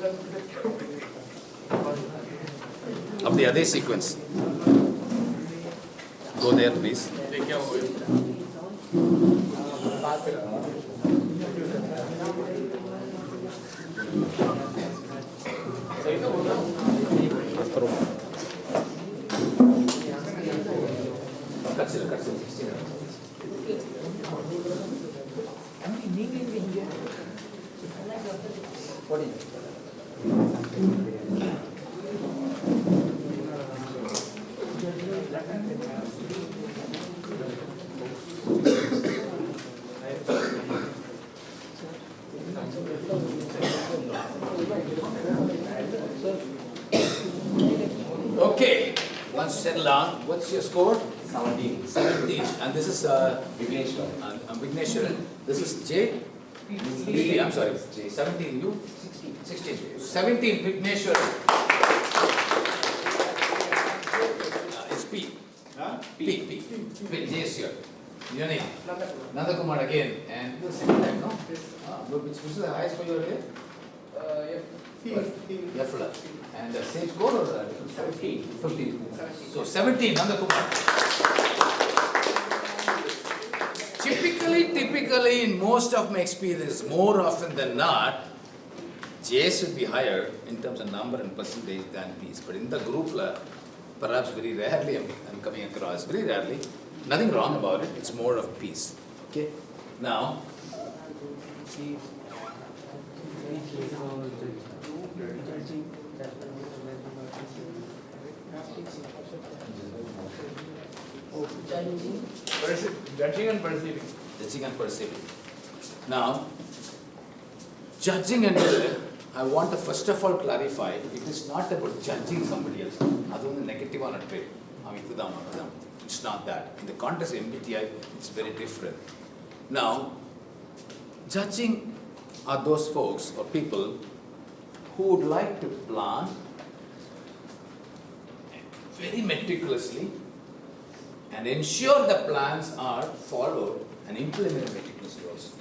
Of the other sequence. Go there, please. Okay, once you settle down, what's your score? 17. 17. And this is Vigneshwaran. This is J? B. I'm sorry. 17. You? 16. 17. Vigneshwaran. It's P. P. J is here. Your name? Nandakumar again. And the second time, no? Which is the highest for your day? Yafla. And the same score or 15? 15. So 17, Nandakumar. Typically, in most of my experience, more often than not, J's will be higher in terms of number and percentage than P's. But in the group, perhaps very rarely I'm coming across, very rarely. Nothing wrong about it, it's more of P's. Okay? Now, Judging and perceiving. Judging and perceiving. Now, judging and I want to first of all clarify, it is not about judging somebody else. That's the negative on a trait. It's not that. In the context of MBTI, it's very different. Now, judging are those folks or people who would like to plan very meticulously and ensure the plans are followed and implemented meticulously also.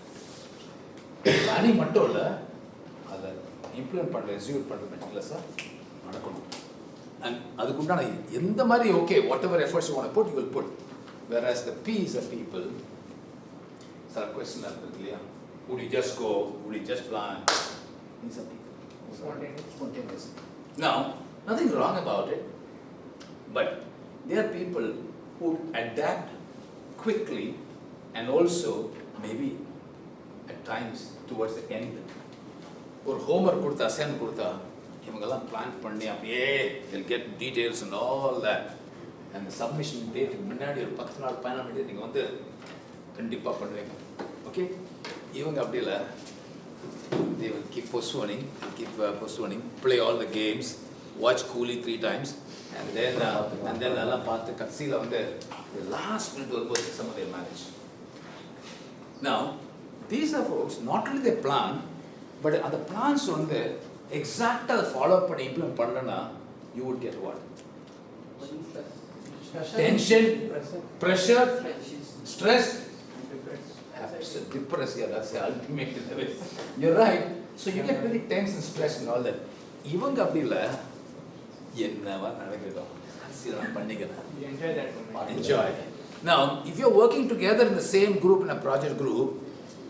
Planning மட்டும் இல்ல, அதை implement பண்ண execute பண்ண meticulously நடக்கணும். And அதுக்குண்டான எந்த மாதிரி okay, whatever efforts you want to put, you will put. Whereas the P's are people, some question இருக்கு இல்லையா? Would you just go? Would you just plan? These are people. Spontaneous. Now, nothing wrong about it, but there are people who adapt quickly and also maybe at times towards the end. Or homework கொடுத்தா assignment கொடுத்தா இவங்கெல்லாம் plan பண்ணி அப்படியே they'll get details and all that. And the submission date முன்னாடி ஒரு 10 நாள் 15 நாள் நீங்க வந்து கண்டிப்பா பண்ணுவீங்க. Okay? இவங்க அப்படி இல்ல. They will keep postponing, play all the games, watch Coolie 3 times, and then எல்லாம் பார்த்து கடைசியில் வந்து the last minute வரும்போது some of their manage. Now, these are folks, not only they plan, but the plans வந்து exactly follow பண்ணி implement பண்ணலனா, you would get what? Tension, pressure, stress, depressed. Yeah, that's the ultimate. You're right. So you get very tense and stressed and all that. இவங்க அப்படி இல்ல, என்னவா நடக்குதோ கடைசியில் நான் பண்ணிக்கிறேன். Enjoy that moment. Enjoy. Now, if you're working together in the same group, in a project group,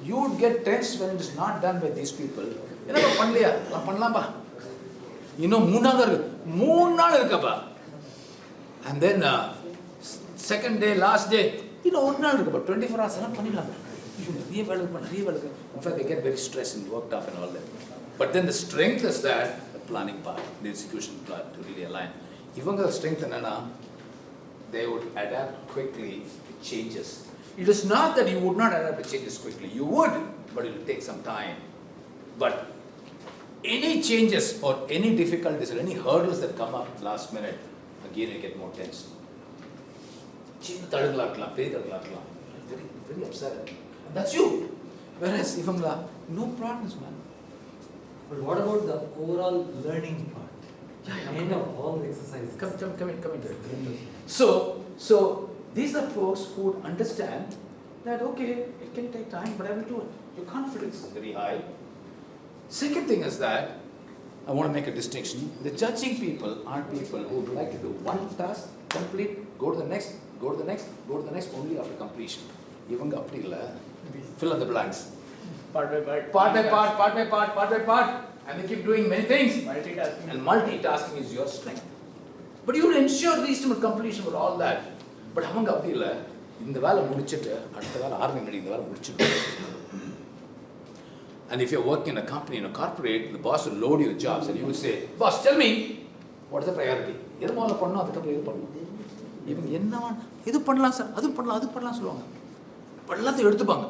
you would get tense when it is not done by these people. என்னப்பா பண்ணலையா? பண்ணலாம்பா. இன்னும் 3 நாள் இருக்கப்பா. And then second day, last day, இன்னும் 1 நாள் இருக்குப்பா. 24 hours எல்லாம் பண்ணிடலாம். In fact, they get very stressed and worked up and all that. But then the strength is that the planning part, the execution part to really align. Ivanga strength enna, they would adapt quickly to changes. It is not that you would not adapt to changes quickly. You would, but it will take some time. But any changes or any difficulties or any hurdles that come up last minute, again you get more tense. சின்ன தடுகளா இருக்கலாம், பெரிய தடுகளா இருக்கலாம். Very, very upset. And that's you. Whereas இவங்களா, no problems, man. But what about the overall learning part? Yeah. End of all the exercises. Come in. So these are folks who would understand that okay, it can take time, but I will do it. Your confidence is very high. Second thing is that I want to make a distinction. The judging people are people who would like to do one task, complete, go to the next, go to the next, go to the next only after completion. இவங்க அப்படி இல்ல. Fill in the blanks. Part by part. And they keep doing many things. Multitasking. And multitasking is your strength. But you will ensure reasonable completion for all that. But அவங்க அப்படி இல்ல. இந்த வேலை முடிச்சிட்டு அடுத்த வேலை ஆரம்பிங்க, இந்த வேலை முடிச்சிட்டு. And if you're working in a company, in a corporate, the boss will load your jobs and you will say, boss, tell me, what is the priority? எது முதல்ல பண்ணணும், அதுக்கப்புறம் எது பண்ணணும். இவங்க என்னவா இது பண்ணலாம் சார், அது பண்ணலாம் சொல்லுவாங்க. எல்லாத்தையும் எடுத்துப்பாங்க.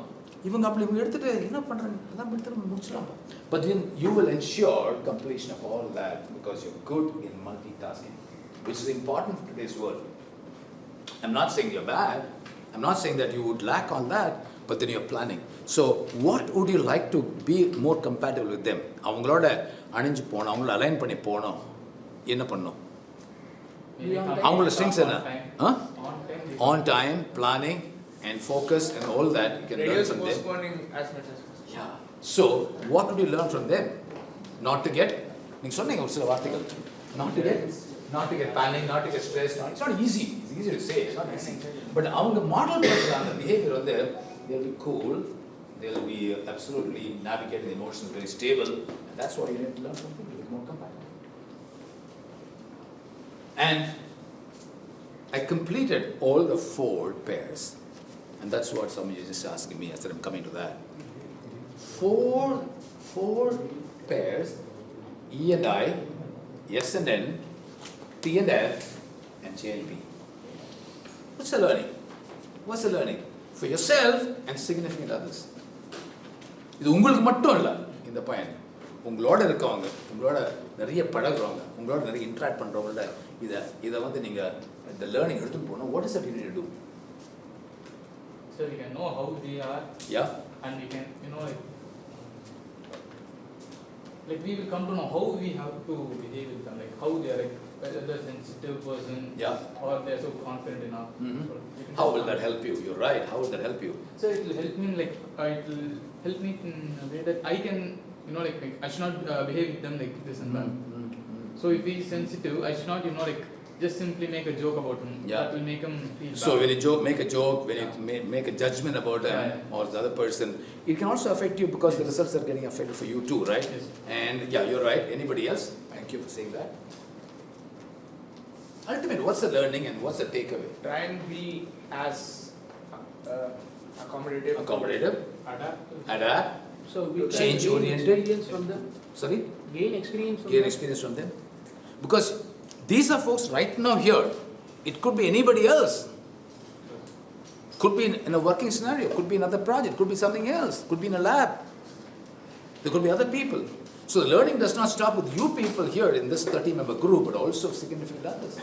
இவங்க அப்படி இவங்க எடுத்துட்டு என்ன பண்றாங்க, அதான் எடுத்துட்டு முடிச்சிடலாம். But then you will ensure completion of all that because you're good in multitasking, which is important in today's world. I'm not saying you're bad. I'm not saying that you would lack on that, but then you're planning. So what would you like to be more compatible with them? அவங்களோட அணிஞ்சு போகணும், அவங்கள align பண்ணி போகணும், என்ன பண்ணணும்? அவங்களோட strengths என்ன? On time, planning and focus and all that you can learn from them. Postponing as much as possible. Yeah. So what would you learn from them? Not to get, நீங்க சொன்னீங்க ஒரு சில வார்த்தைகள், not to get panic, not to get stressed. It's not easy. It's easy to say. It's not easy. But அவங்க model பண்ற அந்த behavior வந்து they'll be cool, they'll be absolutely navigating the emotions very stable, and that's what you need to learn from people, more compatible. And I completed all the 4 pairs, and that's what some of you are just asking me. I said I'm coming to that. 4 pairs: E and I, S and N, T and F, and J and P. What's the learning? For yourself and significant others. இது உங்களுக்கு மட்டும் இல்லை இந்த பயன், உங்களோட இருக்கவங்க, உங்களோட நிறைய பழகுறவங்க, உங்களோட நிறைய இன்ட்ராக்ட் பண்ணுறவங்கள இதை வந்து நீங்கள் இந்த லேர்னிங் எடுத்துகிட்டு போகணும். What is that you need to to? So we can know how they are. Yeah. And we can, like we will come to know how we have to behave with them, like how they are, like whether they're a sensitive person, Yeah. or they're so confident enough. Mm-hmm. So we can How just will learn. that help you? You're right. How will that help you? So it will help me in a way that I can, like I should not behave with them like this and that. So if he is sensitive, I should not, just simply make a joke about him. Yeah. That will make him feel bad. So when you make a joke, when you make a judgment about them or the other person, it can also affect you because the results are getting affected for you too, right? Yes. And yeah, you're right. Anybody else? Thank you for saying that. Ultimately, what's the learning and what's the takeaway? Try and be as accommodative. Adapt. So we can Change gain oriented. experience from them. Sorry? Gain experience from Gain them. experience from them. Because these are folks right now here. It could be anybody else. Could be in a working scenario, could be another project, could be something else, could be in a lab. There could be other people. So the learning does not stop with you people here in this 30-member group, but also significant others.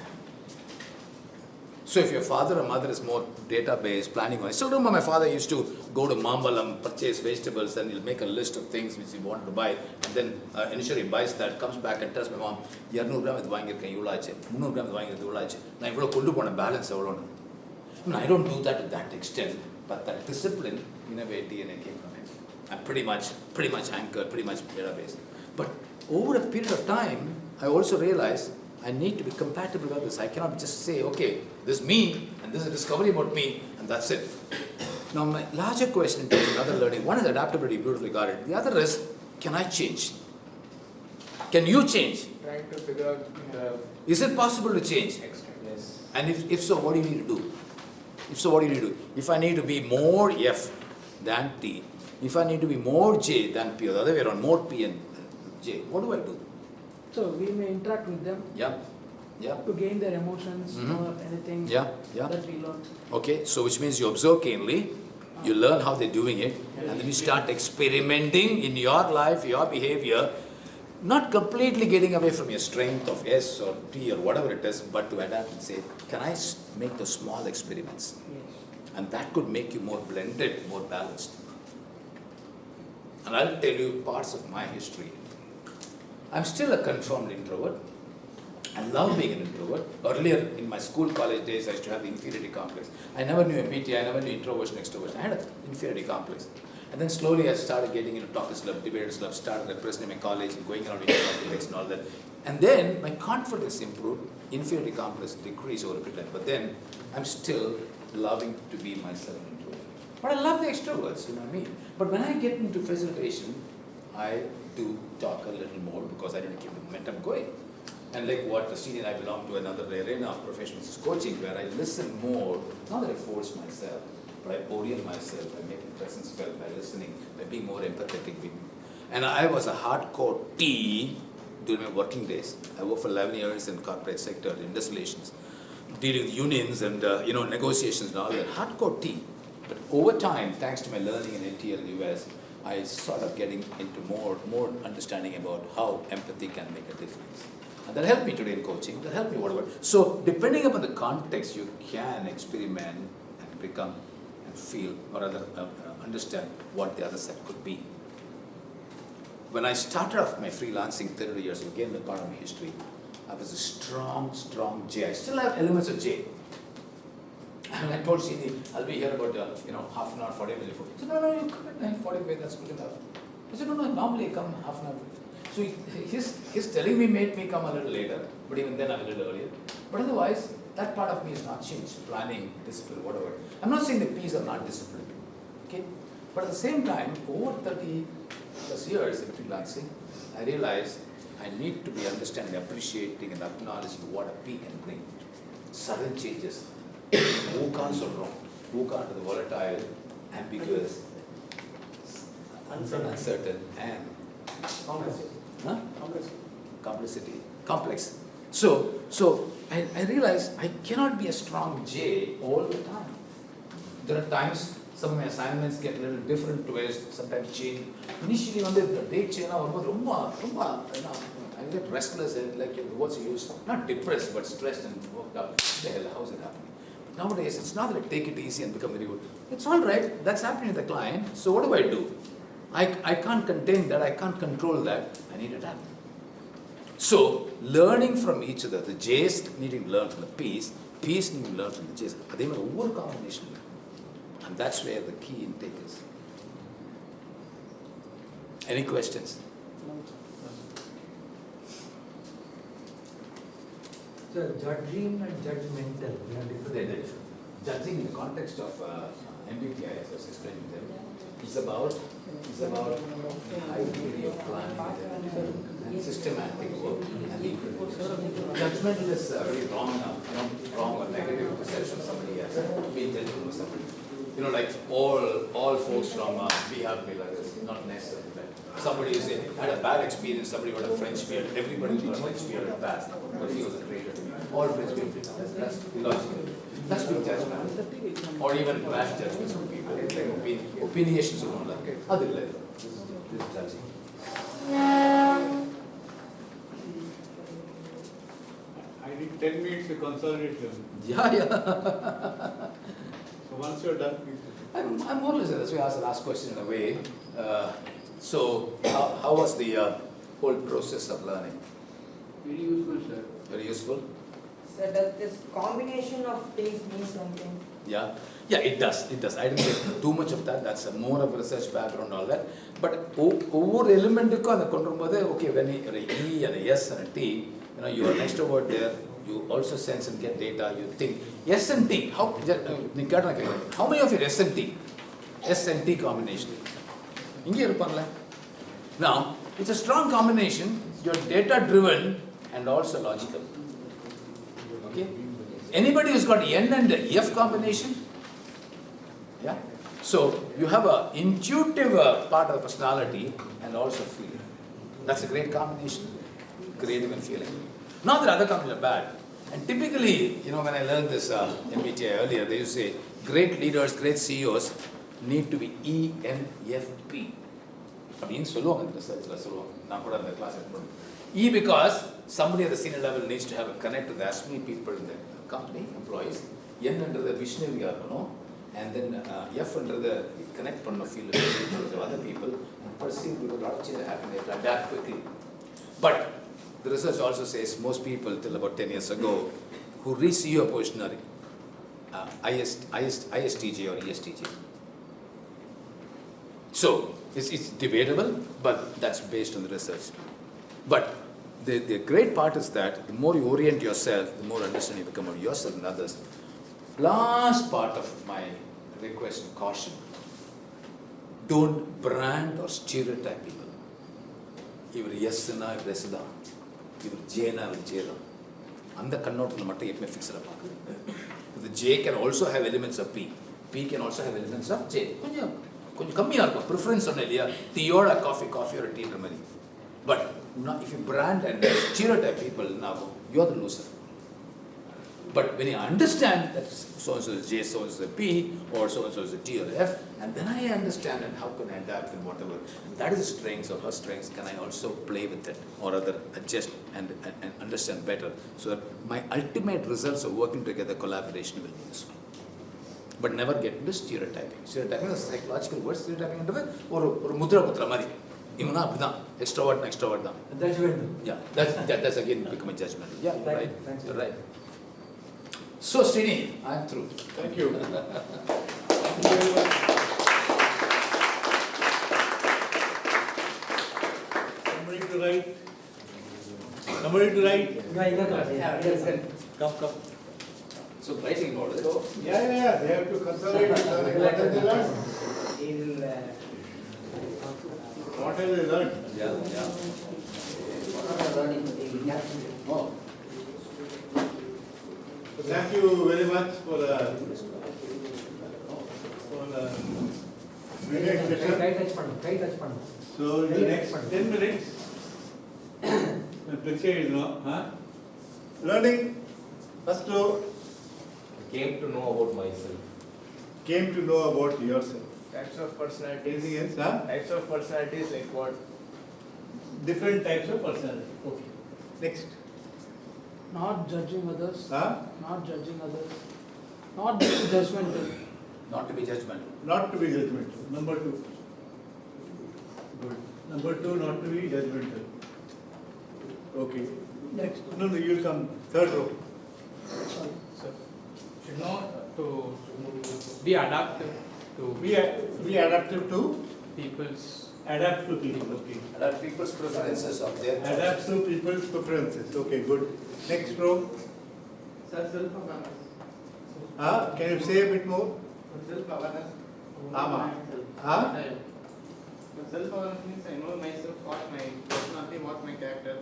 So if your father or mother is more database planning, I still remember my father used to go to Mambalam, purchase vegetables, and he'll make a list of things which he wanted to buy, and then initially he buys that, comes back and tells my mom, 200 gram இது வாங்கியிருக்கேன் இவ்வளோ ஆச்சு, 300 gram இது வாங்கியிருக்கேன் இவ்வளோ ஆச்சு, நான் இவ்வளோ கொண்டு போன பேலன்ஸ் எவ்வளோன்னு. I don't do that to that extent, but that discipline, in a way, DNA came from it. I'm pretty much anchored, pretty much database. But over a period of time, I also realized I need to be compatible with this. I cannot just say, okay, this is me, and this is a discovery about me, and that's it. Now, my larger question is another learning. One is adaptability, beautifully got it. The other is, can I change? Can you change? Trying to figure out the Is it possible to change? extent. Yes. And if so, what do you need to do? If so, what do you need to do? If I need to be more F than T, if I need to be more J than P, or the other way around, more P and J, what do I do? So we may interact with them Yeah. to gain their emotions Mhm. or anything Yeah. that we learn. Okay, so which means you observe keenly, you learn how they're doing it, and then you start experimenting in your life, your behavior, not completely getting away from your strength of S or T or whatever it is, but to adapt and say, can I make those small experiments? And that could make you more blended, more balanced. And I'll tell you parts of my history. I'm still a confirmed introvert. I love being an introvert. Earlier in my school, college days, I used to have the inferiority complex. I never knew MBTI, I never knew introversion, extroversion. I had an inferiority complex. And then slowly I started getting into talkers club, debaters club, started representing my college and going around in debates and all that. And then my confidence improved, inferiority complex decreased over a bit. But then I'm still loving to be myself an introvert. But I love the extroverts, you know what I mean? But when I get into facilitation, I do talk a little more because I need to keep the momentum going. And like what Srini and I belong to another arena of profession, which is coaching, where I listen more, not that I force myself, but I orient myself by making presence felt, by listening, by being more empathetic. And I was a hardcore T during my working days. I worked for 11 years in corporate sector, industrial relations, dealing with unions and negotiations and all that. Hardcore T. But over time, thanks to my learning in NTL US, I sort of getting into more understanding about how empathy can make a difference. And that helped me today in coaching, that helped me whatever. So depending upon the context, you can experiment and become and feel or rather understand what the other side could be. When I started off my freelancing 30 years ago, again the part of my history, I was a strong J. I still have elements of J. And I told Srini, I'll be here about half an hour, 40 minutes before. He said, no, you come at 9:45, that's good enough. I said, no, normally I come half an hour. So his telling me made me come a little later, but even then I'm a little earlier. But otherwise, that part of me is not changed. Planning, discipline, whatever. I'm not saying the P's are not disciplined. Okay? But at the same time, over 30 plus years in freelancing, I realized I need to be understanding, appreciating and acknowledging what a P can bring. Sudden changes. Who can't so wrong? Who can't to the volatile, ambiguous, uncertain, and complexity. Complex. So I realized I cannot be a strong J all the time. There are times some of my assignments get a little different twists, sometimes change. Initially on the date change, I get restless and like what's the use? Not depressed but stressed and worked up. What the hell, how's it happening? Nowadays it's not that I take it easy and become very good. It's all right, that's happening with the client. So what do? I can't contain that, I can't control that, I need it happen. So, learning from each other, the J's needing to learn from the P's needing to learn from the J's. They are over combination. And that's where the key intake is. Any questions? So, judging and judgmental, they are different. They're different. Judging in the context of MBTI, as I was explaining them, is about the high degree of planning and systematic work and implementation. Judgmental is very wrong or negative perception of somebody else, being judgmental of somebody. Like all folks from Bihar be like this, not necessarily. Somebody had a bad experience, somebody got a French beard, everybody got a French beard at that, but he was a traitor. All French beard, that's illogical. That's being judgmental. Or even rash judgments of people, like opinionations of one like other level. This is judging. I need 10 minutes to consolidate them. Yeah. So once you're done, please. I'm more or less, that's why I asked the last question in a way. So how was the whole process of learning? Very useful, sir. Very useful? So does this combination of things mean something? Yeah, it does. I didn't get too much of that. That's more of a research background, all that. But over element okay, when an E and a S and a T, you are an extrovert there. You also sense and get data. You think S and T. How many of your S and T combination? Now, it's a strong combination. You're data driven and also logical. Okay? Anybody who's got N and F combination? Yeah? So, you have an intuitive part of the personality and also feeling. That's a great combination. Creative and feeling. Not that other combinations are bad. And typically, when I learned this MBTI earlier, they used to say, great leaders, great CEOs need to be ENFP. அப்படின்னு சொல்லுவாங்க இந்த ரிசர்ச்சில் சொல்லுவாங்க. நான் கூட அந்த class எடுப்பேன். E because somebody at the senior level needs to have a connect with as many people in the company, employees. N என்றது visionary-ஆ இருக்கணும். And then F என்றது connect பண்ண feel with other people and perceive because a lot of change happen, they have to adapt quickly. But the research also says most people till about 10 years ago who reach CEO position are ISTJ or ESTJ. So it's debatable, but that's based on the research. But the great part is that the more you orient yourself, the more understanding you become of yourself and others. Last part of my request and caution, don't brand or stereotype people. இவர் எஸ்னா இவர் S தான், இவர் ஜேனா இவர் J தான். அந்த கண்ணோட்டத்தில் மட்டும் எப்பவுமே ஃபிக்ஸடாக பார்க்குறது. The J can also have elements of P. P can also have elements of J. கொஞ்சம் கம்மியாக இருக்கும். ப்ரிஃபரன்ஸ் சொன்னேன் இல்லையா, டீயோட காஃபி ஒரு டீன்ற மாதிரி. But if you brand and stereotype people, now you're the loser. But when you understand that so-and-so is J, so-and-so is P, or so-and-so is a T or F, and then I understand and how can I adapt and whatever. And that is his strengths or her strengths. Can I also play with it or rather adjust and understand better so that my ultimate results of working together, collaboration will be useful. But never get into stereotyping. Stereotyping is a psychological word. Stereotyping is ஒரு முத்ரா குத்துற மாதிரி. இவனா அப்படிதான், extrovert தான். Judgmental. Yeah, that's again becoming judgmental. Yeah, you're right. Thanks. You're right. So Srini, I'm through. Thank you. Thank you very much. Somebody to write? Somebody to write? Come. So writing order. Yeah, they have to consolidate and learn what have they learned. What have they learned? Yeah. Oh. Thank you very much for the brilliant session. Kite touch பண்ணு. So in the next 10 minutes, learning first row. Came to know about myself. Came to know about yourself. Types of personalities. Anything else? Huh? Types of personalities like what? Different types of personality. Okay. Next. Not judging others. Huh? Not judging others. Not being judgmental. Not to be judgmental. Not to be judgmental. Number 2. Good. Number 2, not to be judgmental. Okay. Next. No, you'll come. Third row. So, should know to be adaptive to Be adaptive to people's. adapt to people. Okay. Adapt people's preferences of their choices. Adapt to people's preferences. Okay, good. Next row. Self-awareness. Can you say a bit more? Self-awareness. Ama. Self-awareness means I know myself, what my personality, what my character,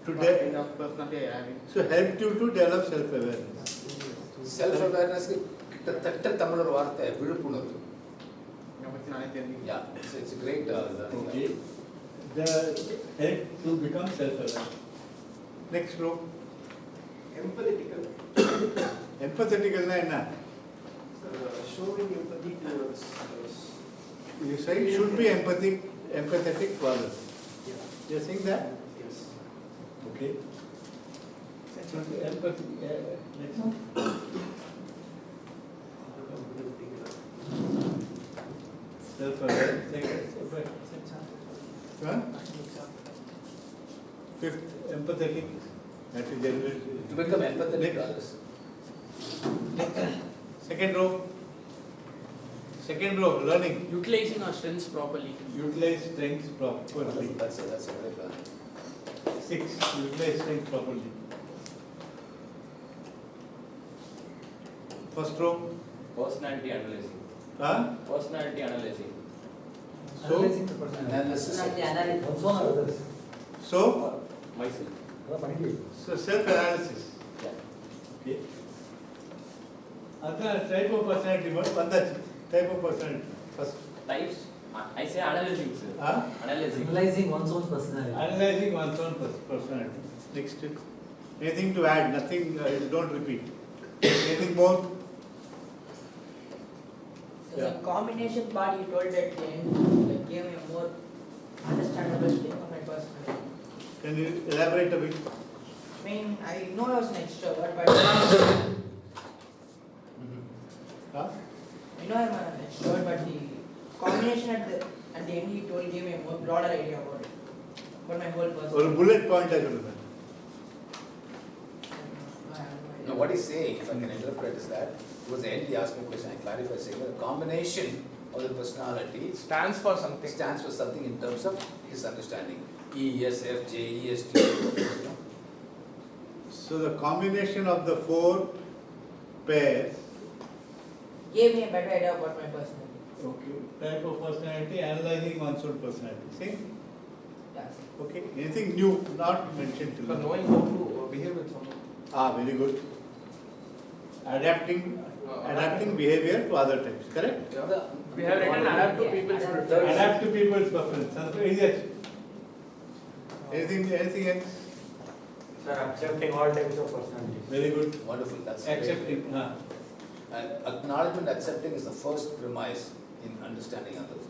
To what kind of personality I have. so help you to develop self-awareness. Self-awareness கிட்டத்தட்ட தமிழ் ஒரு வார்த்தை விழிப்புணர்வு. என்னை பத்தி நானே தெரிஞ்சுக்கிறேன். Yeah, it's a great learning. Okay. The help to become self-aware. Next row. Empathetical. Empathetical na enna? Showing empathy towards others. You say should be empathetic to others. Yeah. You're saying that? Yes. Okay. Empathy. Next one. Self-aware. Huh? Fifth, empathetic. That is generally. To become empathetic to others. Second row. Second row, learning. Utilizing our strengths properly. Utilize strengths properly. That's a great learning. 6, utilize strengths properly. First row. Personality analyzing. Huh? Personality analyzing. So, Analyzing the personality. Analysis. Also on others. so, Myself. so self-analysis. Yeah. Okay. Other type of personality, what? Type of personality. First. Types. I say analyzing, sir. Huh? Analyzing. Analyzing one's own personality. Analyzing one's own personality. Next. Anything to add? Nothing, don't repeat. Anything more? The combination part you told at the end, like gave me a more understandable thing of my personality. Can you elaborate a bit? I mean, I know I was an extrovert, but Huh? I know I'm an extrovert, but the combination at the end he told gave me a more broader idea about it, about my whole Or a personality. bullet point I could remember. No, what he's saying, if I can interpret, is that towards the end he asked me a question, I clarify saying that the combination of the personality Stands for something. stands for something in terms of his understanding. E, S, F, J, E, S, T. So the combination of the 4 pairs, Gave me a better idea about my personality. okay, type of personality, analyzing one's own personality. Same? Yes. Okay, anything new not mentioned till So now? knowing how to behave with someone. Very good. Adapting behavior to other types, correct? We have written adapt to people's preferences. Adapt to people's preference. Anything else? Sir, accepting all types of personalities. Very good. Wonderful, that's great. Accepting. And acknowledgement, accepting is the first premise in understanding others.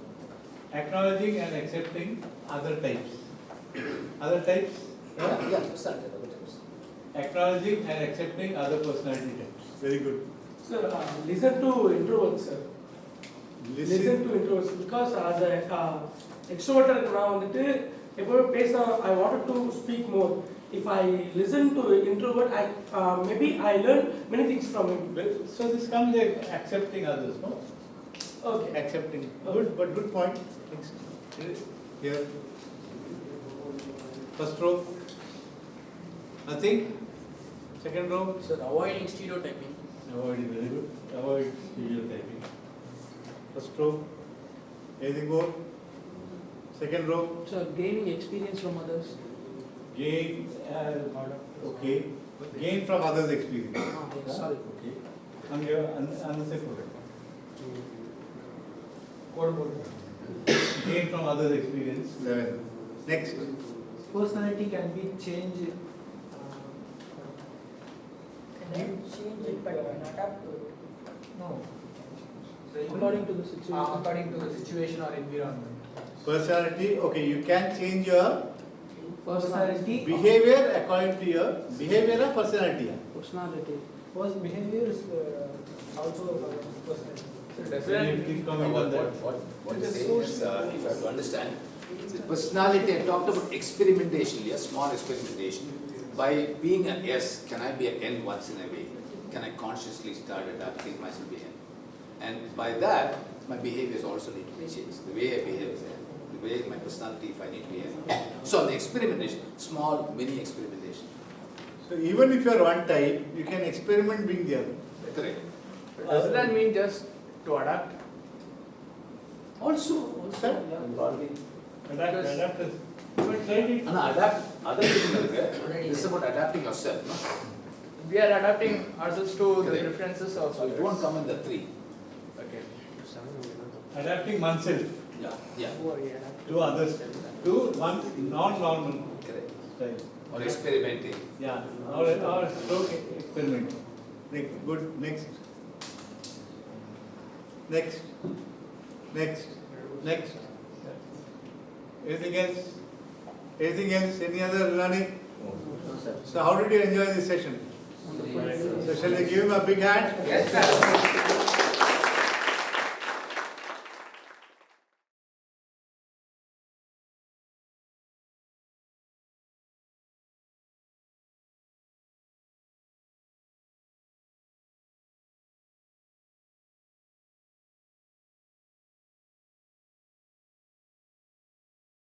Acknowledging and accepting other types. Other types? Yeah, understand that, other types. Acknowledging and accepting other personality types. Very good. Sir, listen to introverts, sir. Listen to introverts because the extrovert நான் வந்துட்டு எப்பவுமே பேச I wanted to speak more. If I listen to introvert, maybe I learn many things from him. So this comes like accepting others, no? Okay. Accepting. Good, but good point. Next. Here. First row. Nothing. Second row. So avoiding stereotyping. Avoid, very good. Avoid stereotyping. First row. Anything more? Second row. Sir, gaining experience from others. Gain, okay. Gain from others' experience. Yes, sorry. Okay. And your answer for it. Gain from others' experience. 11. Next. Personality can be changed. Can change it, but not adapt to it. No. According to the situation. According to the situation or environment. Personality, okay, you can change your Personality. behavior according to your behavior or personality. Personality. First, behavior is also personality. Please comment on that. What is saying is, if I have to understand, the personality, I talked about experimentation, a small experimentation. By being an S, can I be an N once in a way? Can I consciously start adapting myself to be N? And by that, my behaviors also need to be changed. The way I behave is N. The way my personality, if I need to be N. So the experimentation, small mini experimentation. So even if you are one type, you can experiment being the other. Correct. Does that mean just to adapt? Also, Sir? Because- Adapt is. But slightly. Adapt, other people, this is about adapting yourself, no? We are adapting ourselves to the Correct. preferences of So it won't come in the 3. Okay. Adapting oneself Yeah. to others, to one's non-normal Correct. style. Or experimenting. Yeah, or slow experiment. Good, next. Next. Anything else? Anything else? Any other learning? So how did you enjoy this session? So shall I give him a big hand? Yes, sir.